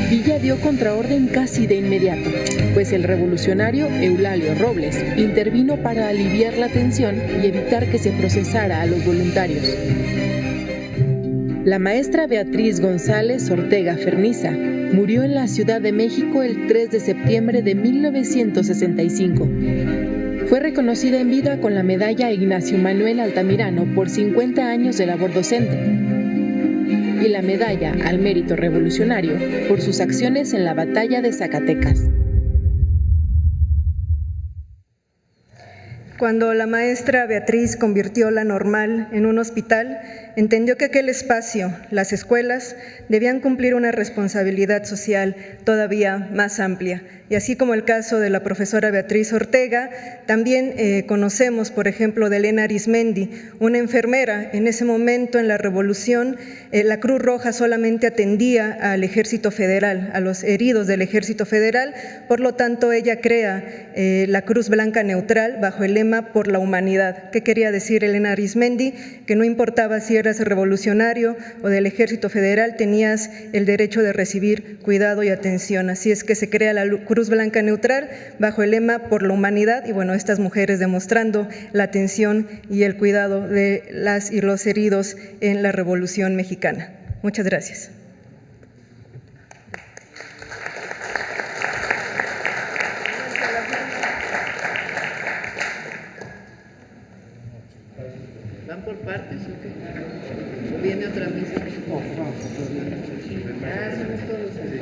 Villa dio contraorden casi de inmediato, pues el revolucionario Eulalio Robles intervino para aliviar la tensión y evitar que se procesara a los voluntarios. La maestra Beatriz González Ortega Ferniza murió en la Ciudad de México el 3 de septiembre de 1965. Fue reconocida en vida con la medalla Ignacio Manuel Altamirano por 50 años de labor docente y la medalla al mérito revolucionario por sus acciones en la batalla de Zacatecas. Cuando la maestra Beatriz convirtió la Normal en un hospital, entendió que aquel espacio, las escuelas, debían cumplir una responsabilidad social todavía más amplia. Y así como el caso de la profesora Beatriz Ortega, también conocemos, por ejemplo, de Elena Arismendi, una enfermera. En ese momento, en la Revolución, la Cruz Roja solamente atendía al Ejército Federal, a los heridos del Ejército Federal. Por lo tanto, ella crea la Cruz Blanca Neutral bajo el lema por la humanidad. ¿Qué quería decir Elena Arismendi? Que no importaba si eras revolucionario o del Ejército Federal, tenías el derecho de recibir cuidado y atención. Así es que se crea la Cruz Blanca Neutral bajo el lema por la humanidad, y bueno, estas mujeres demostrando la atención y el cuidado de las y los heridos en la Revolución Mexicana. Muchas gracias. ¿Van por partes o qué? ¿O viene otra misa? Ah, somos todos así.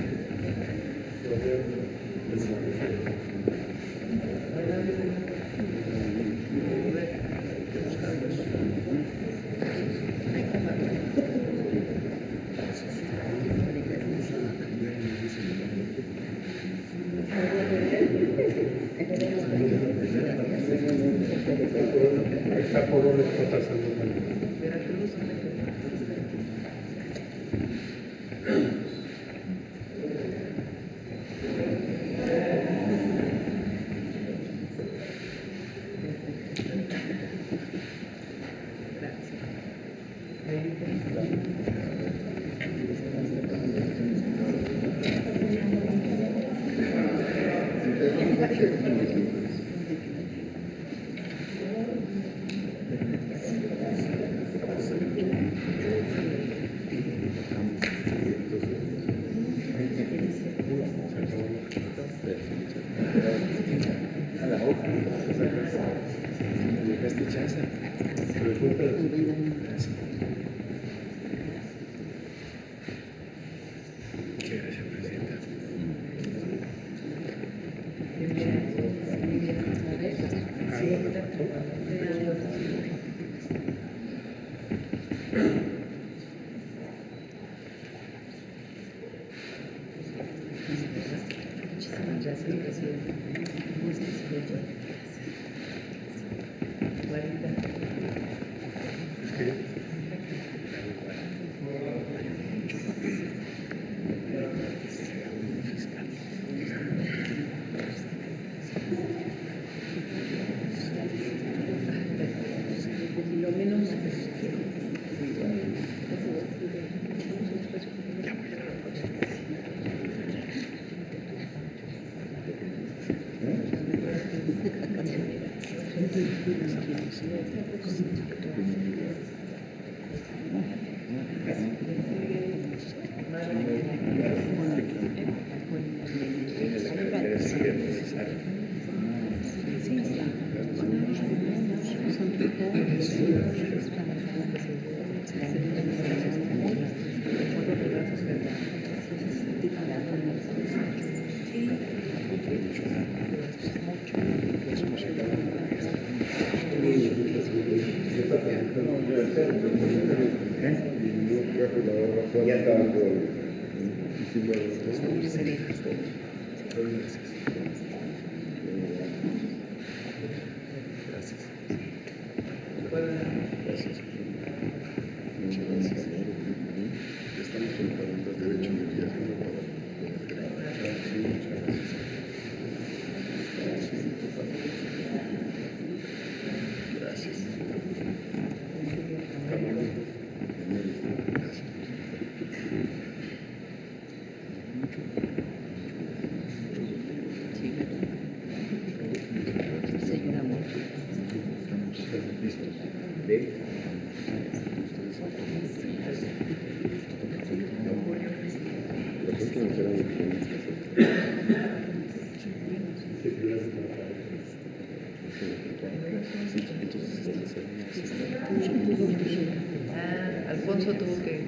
Alfonso tuvo que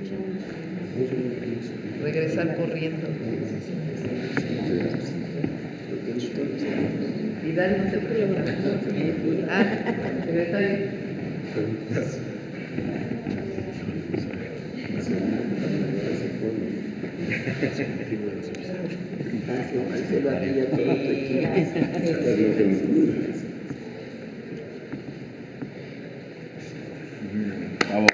regresar corriendo. Vidal no se preocupa. Secretario. Bravo.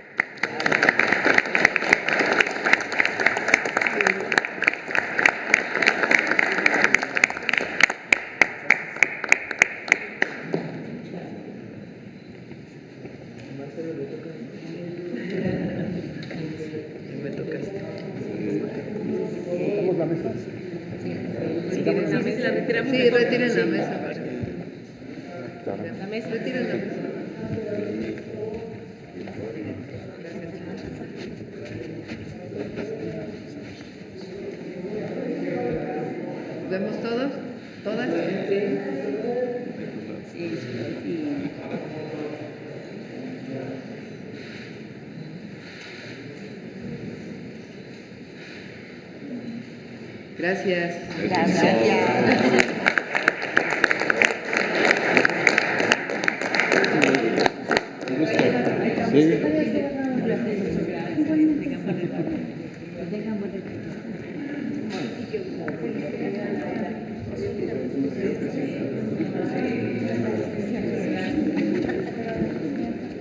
Me tocaste. ¿Quitamos la mesa? Sí, retiren la mesa. La mesa, retiren la mesa. ¿Vemos todos? ¿Todas? Gracias. Gracias. Sí.